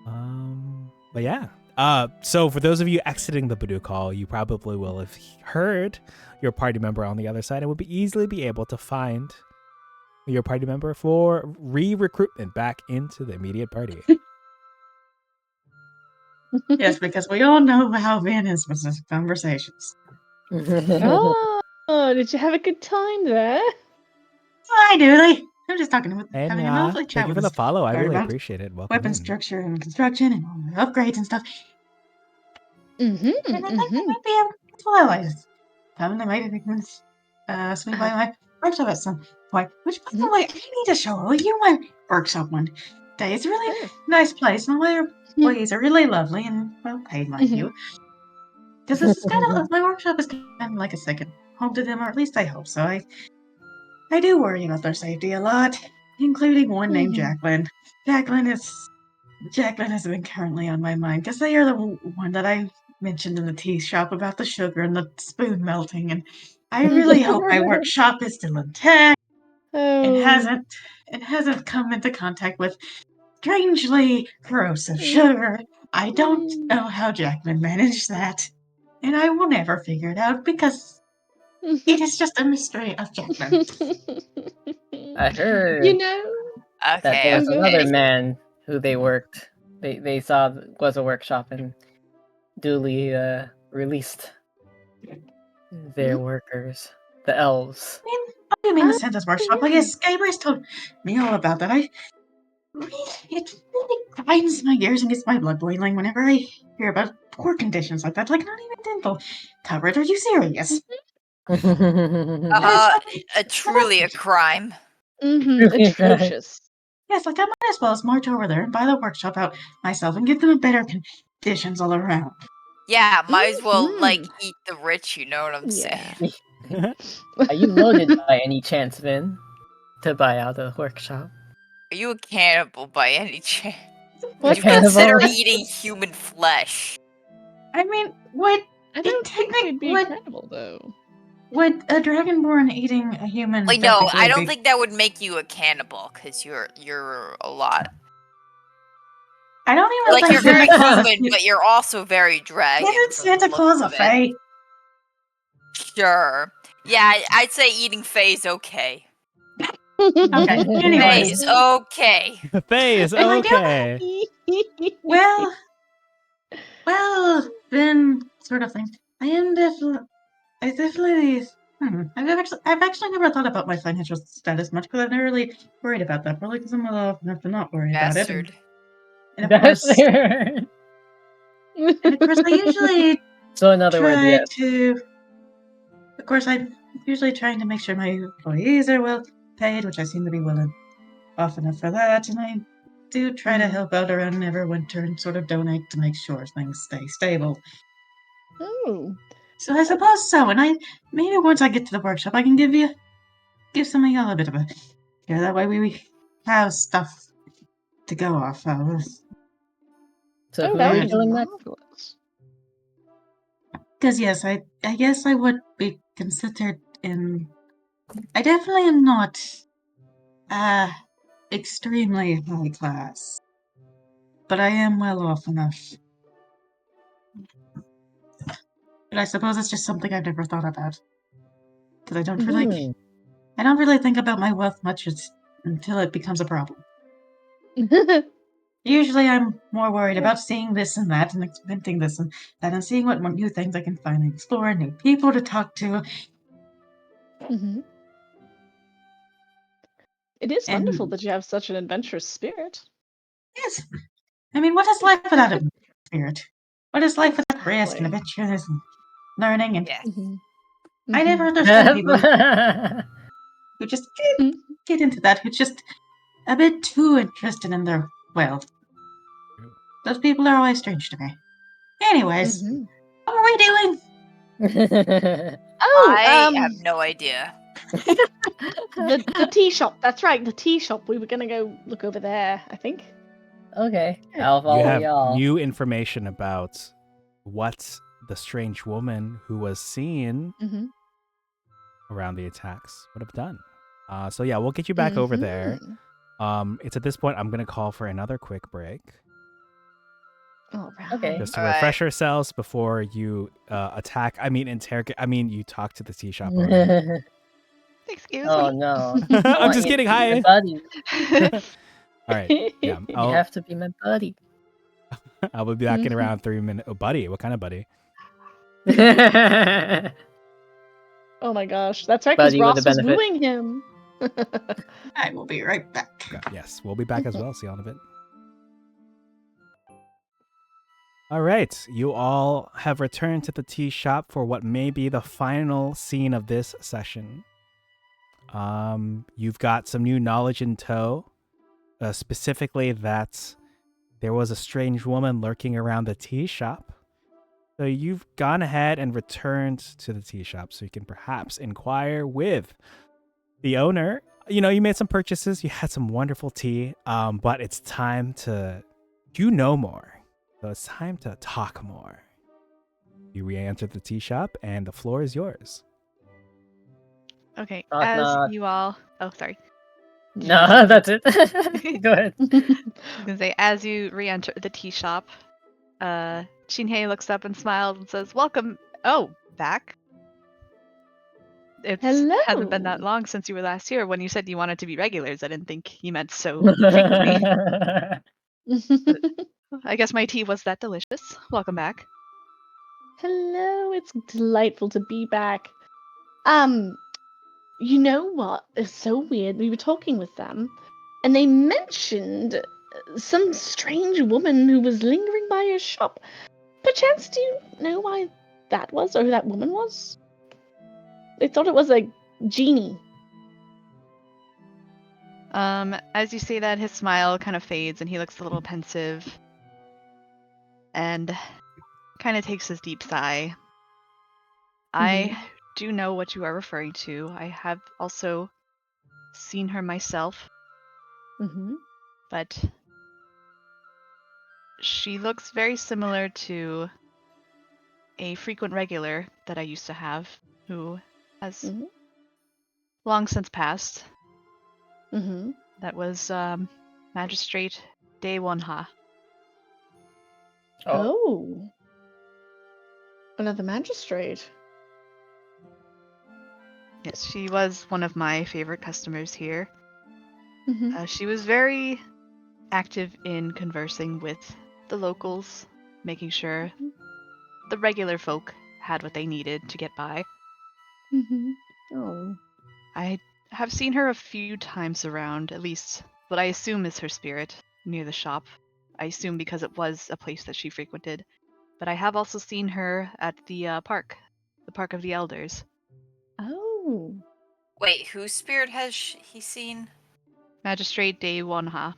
But yeah. So for those of you exiting the Badoo call, you probably will have heard your party member on the other side and would easily be able to find your party member for re-recruitment back into the immediate party. Yes, because we all know how Vin is with his conversations. Oh, did you have a good time there? Hi, Dooley. I'm just talking with And having a lovely chat thank you with for the this follow. I guard really about appreciate it. Welcome weapon in. structure and construction and all the upgrades and stuff. And I think they might be able to well, I just come and maybe we can swing by my workshop at some point. Which, by the way, I need to show you my workshop one day. It's a really nice place, and all your employees are really lovely and well paid, like you. Because this is kind of my workshop is kind of like a second home to them, or at least I hope so. I do worry about their safety a lot, including one named Jacqueline. Jacqueline has been currently on my mind because they are the one that I mentioned in the tea shop about the sugar and the spoon melting, and I really hope my workshop is still intact and hasn't come into contact with strangely corrosive sugar. I don't know how Jacqueline managed that, and I will never figure it out because it is just a mystery of Jacqueline. I heard that Okay, there was okay. another man who they worked. They saw was a workshop and duly released their workers, the elves. I didn't mean to send this workshop. I guess Gabriel's told me all about that. It really grinds my gears and gets my blood boiling whenever I hear about poor conditions like that. Like, not even dental coverage. Are you serious? Truly a crime. Atrocious. Yes, like I might as well march over there and buy the workshop out myself and give them better conditions all around. Yeah, might as well like eat the rich. You know what I'm saying? Are you loaded by any chance, Vin, to buy out the workshop? Are you a cannibal by any chance? What Would you consider cannibal? eating human flesh? I mean, would I don't think we'd be would incredible though. would a dragonborn eating a human Like, no, I technically don't be? think that would make you a cannibal, because you're a lot. I don't even Like, think you're very Santa human, but you're also very dragon. Isn't from the Santa looks Claus a of it. fae? Sure. Yeah, I'd say eating Fae's okay. Okay. Anyways, Fae's okay. Faye is Well, I don't- okay. well, then sort of thing. I've actually never thought about my financial status much because I've never really worried about that. Probably because I'm well off enough to not worry about it. Bastard. And of That's course, fair. I usually So in other words, try yes. to. Of course, I'm usually trying to make sure my employees are well paid, which I seem to be well off enough for that, and I do try to help out around Neverwinter and sort of donate to make sure things stay stable. Oh. So I suppose so, and maybe once I get to the workshop, I can give some of y'all a bit of a yeah. That way we have stuff to go off of. So who that are would we be killing next? marvelous. Because yes, I guess I would be considered in. I definitely am not extremely high class, but I am well off enough. But I suppose it's just something I've never thought about because I don't really think about my wealth much until it becomes a problem. Usually, I'm more worried about seeing this and that and experimenting this and that and seeing what new things I can find and explore, new people to talk to. It is And- wonderful that you have such an adventurous spirit. Yes, I mean, what is life without a spirit? What is life without risk and Exactly. adventures and learning? And Yeah. I never understand people Yes. who just get into that, who's just a bit too interested in their wealth. Those people are always strange to me. Anyways, what were we doing? Oh, I have no idea. the tea shop. That's right, the tea shop. We were gonna go look over there, I think. Okay, I'll You follow have y'all. new information about what the strange woman who was seen around the attacks would have done. So yeah, we'll get you back over there. It's at this point I'm gonna call for another quick break. All right. Okay. Just to All right. refresh ourselves before you interrogate. You talk to the tea shop owner. Excuse Oh me. no. I'm just kidding. Hi. My buddy. All right. Yeah. You have to be my buddy. I will be back in around 3 minutes. Oh, buddy. What kind of buddy? Oh my gosh, that's right, because Buddy with Ross a was benefit. wooing him. I will be right back. Yes, we'll be back as well. See you in a bit. All right, you all have returned to the tea shop for what may be the final scene of this session. You've got some new knowledge in tow, specifically that there was a strange woman lurking around the tea shop. So you've gone ahead and returned to the tea shop so you can perhaps inquire with the owner. You know, you made some purchases, you had some wonderful tea, but it's time to know more. So it's time to talk more. You re-enter the tea shop and the floor is yours. Okay, Knock, as knock. you all. Oh, sorry. No, that's it. Go ahead. I was gonna say, as you re-enter the tea shop, Shinhei looks up and smiles and says, "Welcome. Oh, back. It hasn't been that Hello. long since you were last here. When you said you wanted to be regulars, I didn't think you meant so frequently. I guess my tea was that delicious. Welcome back." Hello, it's delightful to be back. You know what? It's so weird. We were talking with them, and they mentioned some strange woman who was lingering by your shop. Perchance, do you know why that was, or who that woman was? They thought it was a genie. As you say that, his smile kind of fades and he looks a little pensive and kind of takes his deep sigh. I do know what you are referring to. I have also seen her myself, Mm-hmm. but she looks very similar to a frequent regular that I used to have, who has Mm-hmm. long since passed. Mm-hmm. That was Magistrate Day Wonha. Oh. Another magistrate. Yes, she was one of my favorite customers here. Mm-hmm. She was very active in conversing with the locals, making sure the regular folk had what they needed to get by. Mm-hmm. Oh. I have seen her a few times around, at least what I assume is her spirit, near the shop. I assume because it was a place that she frequented. But I have also seen her at the park of the elders. Oh. Wait, whose spirit has he seen? Magistrate Day Wonha.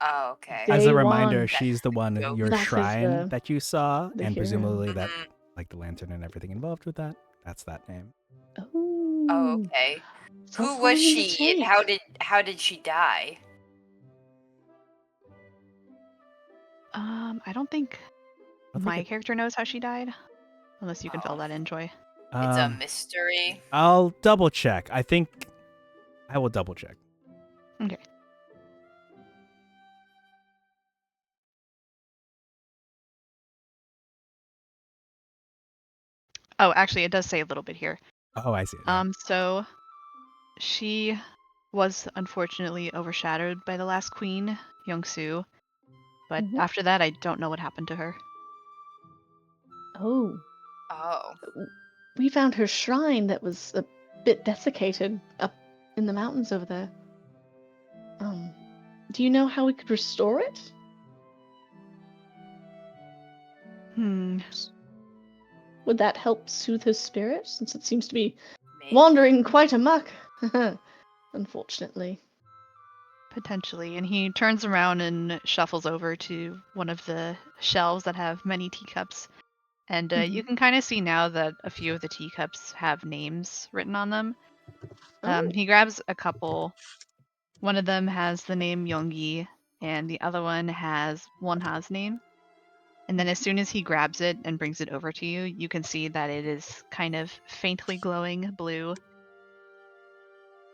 Oh, okay. As a Day reminder, one. she's the one in your That is shrine the- that you saw, the and hero. presumably that, Mhm. like the lantern and everything involved with that. That's that name. Oh. Oh, okay. It's all Who was falling into she and shape. how did she die? I don't think I think my it- character knows how she died. Unless you can fill Oh. that in, Joy. It's a Um, mystery. I'll double check. I think I will double check. Okay. Oh, actually, it does say a little bit here. Oh, I see it now. So she was unfortunately overshadowed by the last queen, Youngsu. But Mhm. after that, I don't know what happened to her. Oh. Oh. We found her shrine that was a bit desiccated up in the mountains over there. Do you know how we could restore it? Would that help soothe her spirit, since it seems to be Maybe. wandering quite amok? Unfortunately. Potentially. And he turns around and shuffles over to one of the shelves that have many teacups. And you can kind of see now that a few of the teacups have names written on them. Oh. He grabs a couple. One of them has the name Yonggi, and the other one has Wonha's name. And then as soon as he grabs it and brings it over to you, you can see that it is kind of faintly glowing blue.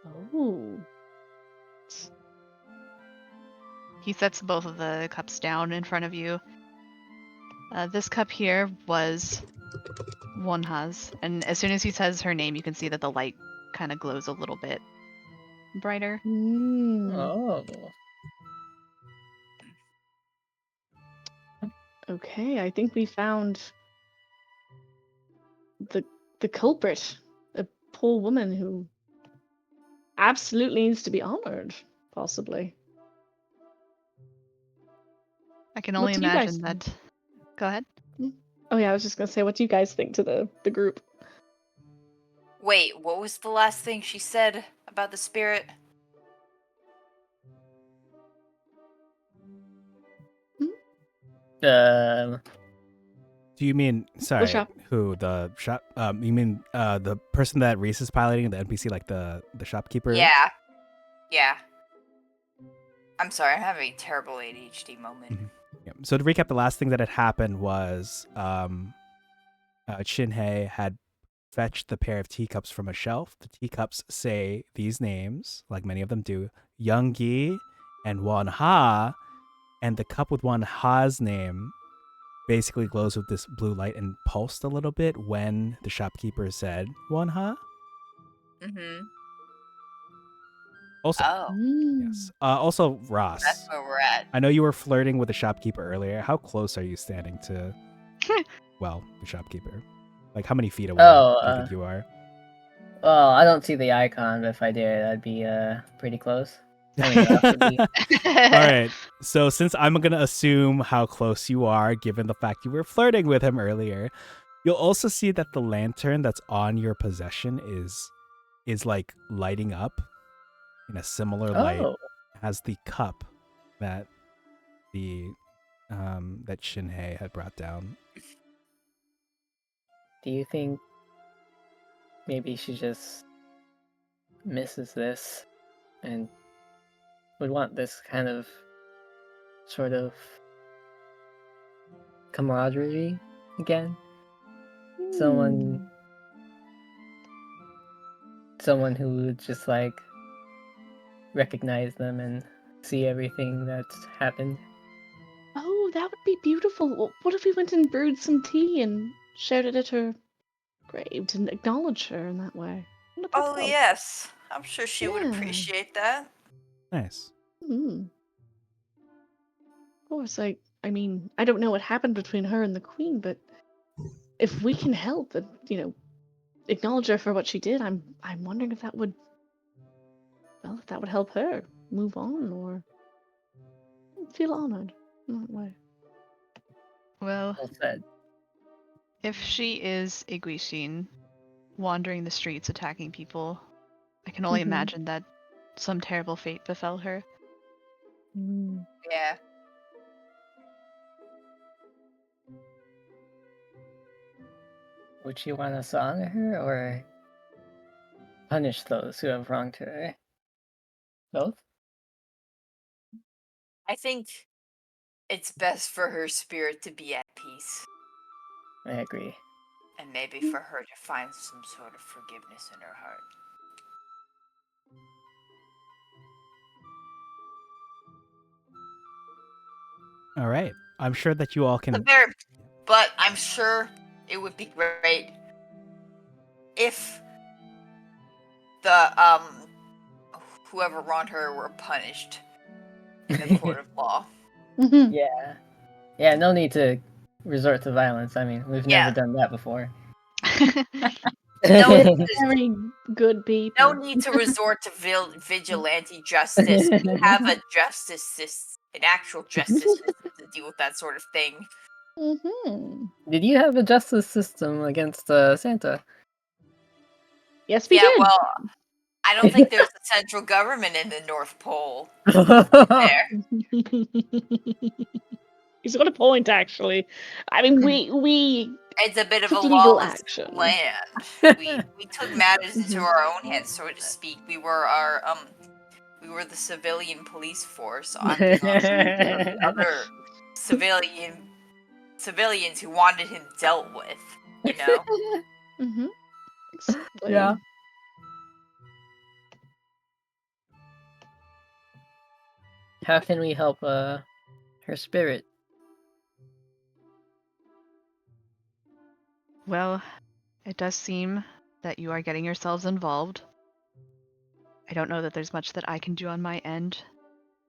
Oh. He sets both of the cups down in front of you. This cup here was Wonha's, and as soon as he says her name, you can see that the light kind of glows a little bit brighter. Oh. Okay, I think we found the culprit. A poor woman who absolutely needs to be honored, possibly. I can What only do you guys imagine that. Go ahead. Oh yeah, I was just gonna say, what do you guys think to the group? Wait, what was the last thing she said about the spirit? Do you mean sorry? shop. Who the shop? You mean the person that Reese is piloting, the NPC, like the shopkeeper? Yeah. Yeah. I'm sorry, I'm having a terrible ADHD moment. Mhm. Yeah. So to recap, the last thing that had happened was Shinhei had fetched the pair of teacups from a shelf. The teacups say these names, like many of them do, Younggi and Wonha, and the cup with Wonha's name basically glows with this blue light and pulsed a little bit when the shopkeeper said Wonha. Mm-hmm. Also, Oh, yes. Also, Ross, that's where we're at. I know you were flirting with the shopkeeper earlier. How close are you standing to, well, the shopkeeper? Like, how many feet away do you think you are? Well, I don't see the icon, but if I did, that'd be pretty close. I mean, that would be. All right. So since I'm going to assume how close you are, given the fact you were flirting with him earlier, you'll also see that the lantern that's on your possession is like lighting up in a similar light Oh. as the cup that the that Shinhei had brought down. Do you think maybe she just misses this and would want this kind of sort of camaraderie again. Someone who would just like recognize them and see everything that's happened. Oh, that would be beautiful. What if we went and brewed some tea and shared it at her grave to acknowledge her in that way? What about Oh that? yes, I'm sure she would Yeah. appreciate that. Nice. Of course, I mean, I don't know what happened between her and the queen, but if we can help and, acknowledge her for what she did, I'm wondering if that would help her move on or feel honored in that way. Well, Well said. if she is a Guishin, wandering the streets attacking people, I can only Mhm. imagine that some terrible fate befell her. Yeah. Would you want us to honor her or punish those who have wronged her? Both? I think it's best for her spirit to be at peace, I agree. and maybe for her to find some sort of forgiveness in her heart. All right. I'm sure that you all can. But I'm sure it would be great if the whoever wronged her were punished in the court of law. Yeah. Yeah, no need to resort to violence. I mean, we've never Yeah. done that before. No, Very good people. no need to resort to vigilante justice. We have a an actual justice system to deal with that sort of thing. Did you have a justice system against Santa? Yes, we Yeah, did. well, I don't think there's a central government in the North Pole. There. He's got a point, actually. I mean, we It's a bit of a took legal lawless action. land. We took matters into our own hands, so to speak. We were the civilian police force on behalf of the other civilians who wanted him dealt with, you know? Exactly. Yeah. How can we help her spirit? Well, it does seem that you are getting yourselves involved. I don't know that there's much that I can do on my end,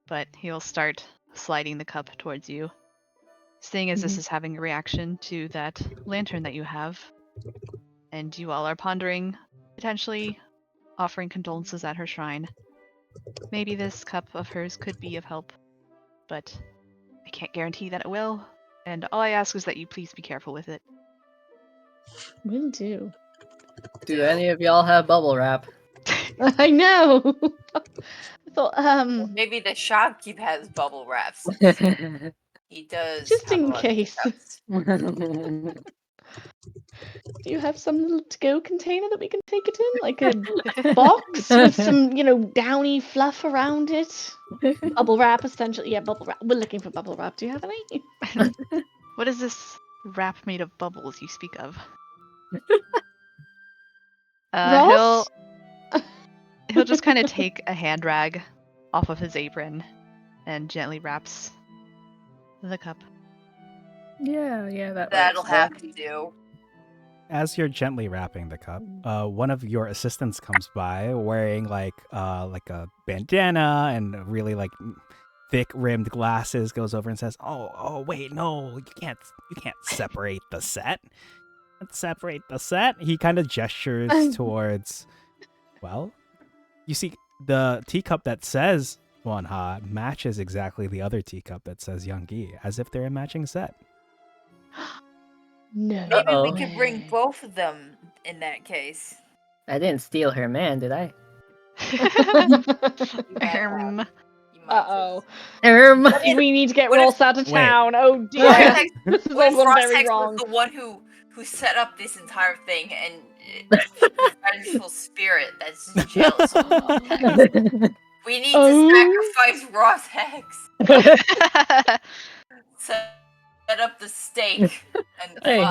but he'll start sliding the cup towards you. Seeing as this is having a reaction to that lantern that you have, and you all are pondering potentially offering condolences at her shrine. Maybe this cup of hers could be of help, but I can't guarantee that it will, and all I ask is that you please be careful with it. Will do. Do any of y'all have bubble wrap? I know. I thought, Well, maybe the shopkeep has bubble wrap. He does. just have a in lot of case. hiccups. Do you have some little to-go container that we can take it in? Like a box with some, downy fluff around it? Bubble wrap, essentially. Yeah, bubble wrap. We're looking for bubble wrap. Do you have any? What is this wrap made of bubbles you speak of? Ross? He'll just kind of take a hand rag off of his apron and gently wraps the cup. Yeah, That'll have to do. As you're gently wrapping the cup, one of your assistants comes by wearing like a bandana and really like thick rimmed glasses. Goes over and says, "Oh, wait, no, you can't separate the set. Let's separate the set." He kind of gestures towards. Well, you see, the teacup that says Wanha matches exactly the other teacup that says Youngi, as if they're a matching set. No. Maybe we could bring both of them in that case. I didn't steal her man, did I? Uh-oh. We need to get Ross out of town. Oh dear. This is all gone very wrong. Was the one who set up this entire thing, and vengeful spirit that's just jealous of Rothex. We need to sacrifice Rothex. Set up the stake and Hey!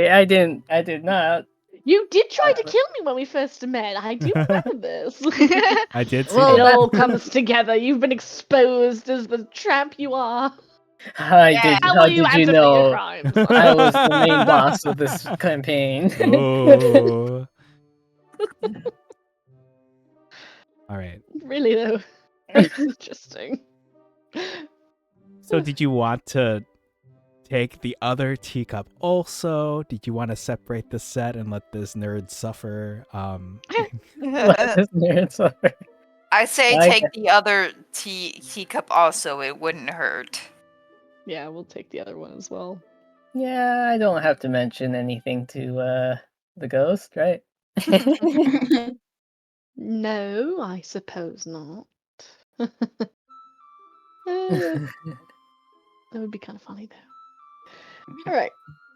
I did not. You did try to kill me when we first met. I do remember this. I did see Well, It that. all comes together. You've been exposed as the tramp you are. Yeah. How How will you did you answer for your know crimes? I was the main boss of this campaign? Oh. All right. Really though, that's interesting. So did you want to take the other teacup also? Did you want to separate the set and let this nerd suffer? Let this nerd suffer. I say I take the other teacup also. It wouldn't hurt. Yeah, we'll take the other one as well. Yeah, I don't have to mention anything to the ghost, right? No, I suppose not. That would be kind of funny though. All right.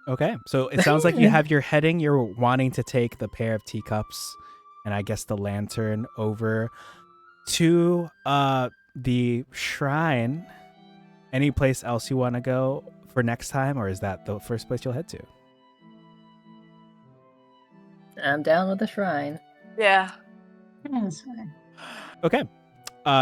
Okay. So it sounds like you have your heading. You're wanting to take the pair of teacups and I guess the lantern over to the shrine. Any place else you want to go for next time, or is that the first place you'll head to? I'm down with the shrine. Yeah. That's fine. Okay.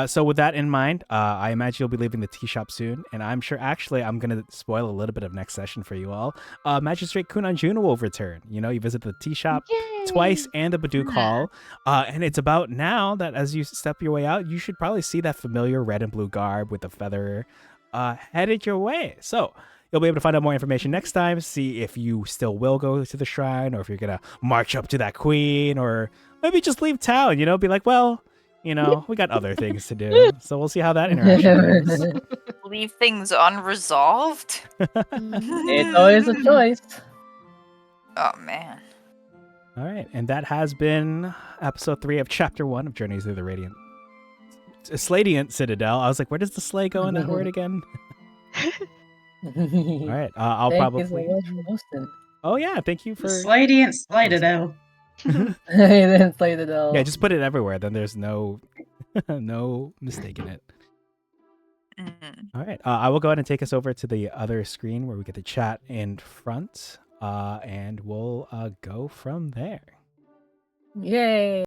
So with that in mind, I imagine you'll be leaving the tea shop soon, and I'm sure actually I'm gonna spoil a little bit of next session for you all. Magistrate Kunanjuna will return. You know, you visit the tea shop twice and the Baduk Hall, and it's about now that as you step your way out, you should probably see that familiar red and blue garb with the feather headed your way. So you'll be able to find out more information next time, see if you still will go to the shrine, or if you're gonna march up to that queen, or maybe just leave town, you know, be like, well, you know, we got other things to do. So we'll see how that interaction goes. Leave things unresolved? It's always a choice. Oh, man. All right, and that has been episode 3 of chapter 1 of Journeys Through the Radiant. Sleigh-diant Citadel. I was like, where does the sleigh go in that word again? All right, I'll Thank probably. you so much for hosting. Oh yeah, thank you for. Sleigh-diant Citadel. Then Sleigh-diant. Yeah, just put it everywhere. Then there's no, no mistaking it. All right, I will go ahead and take us over to the other screen where we get to chat in front, and we'll go from there. Yay!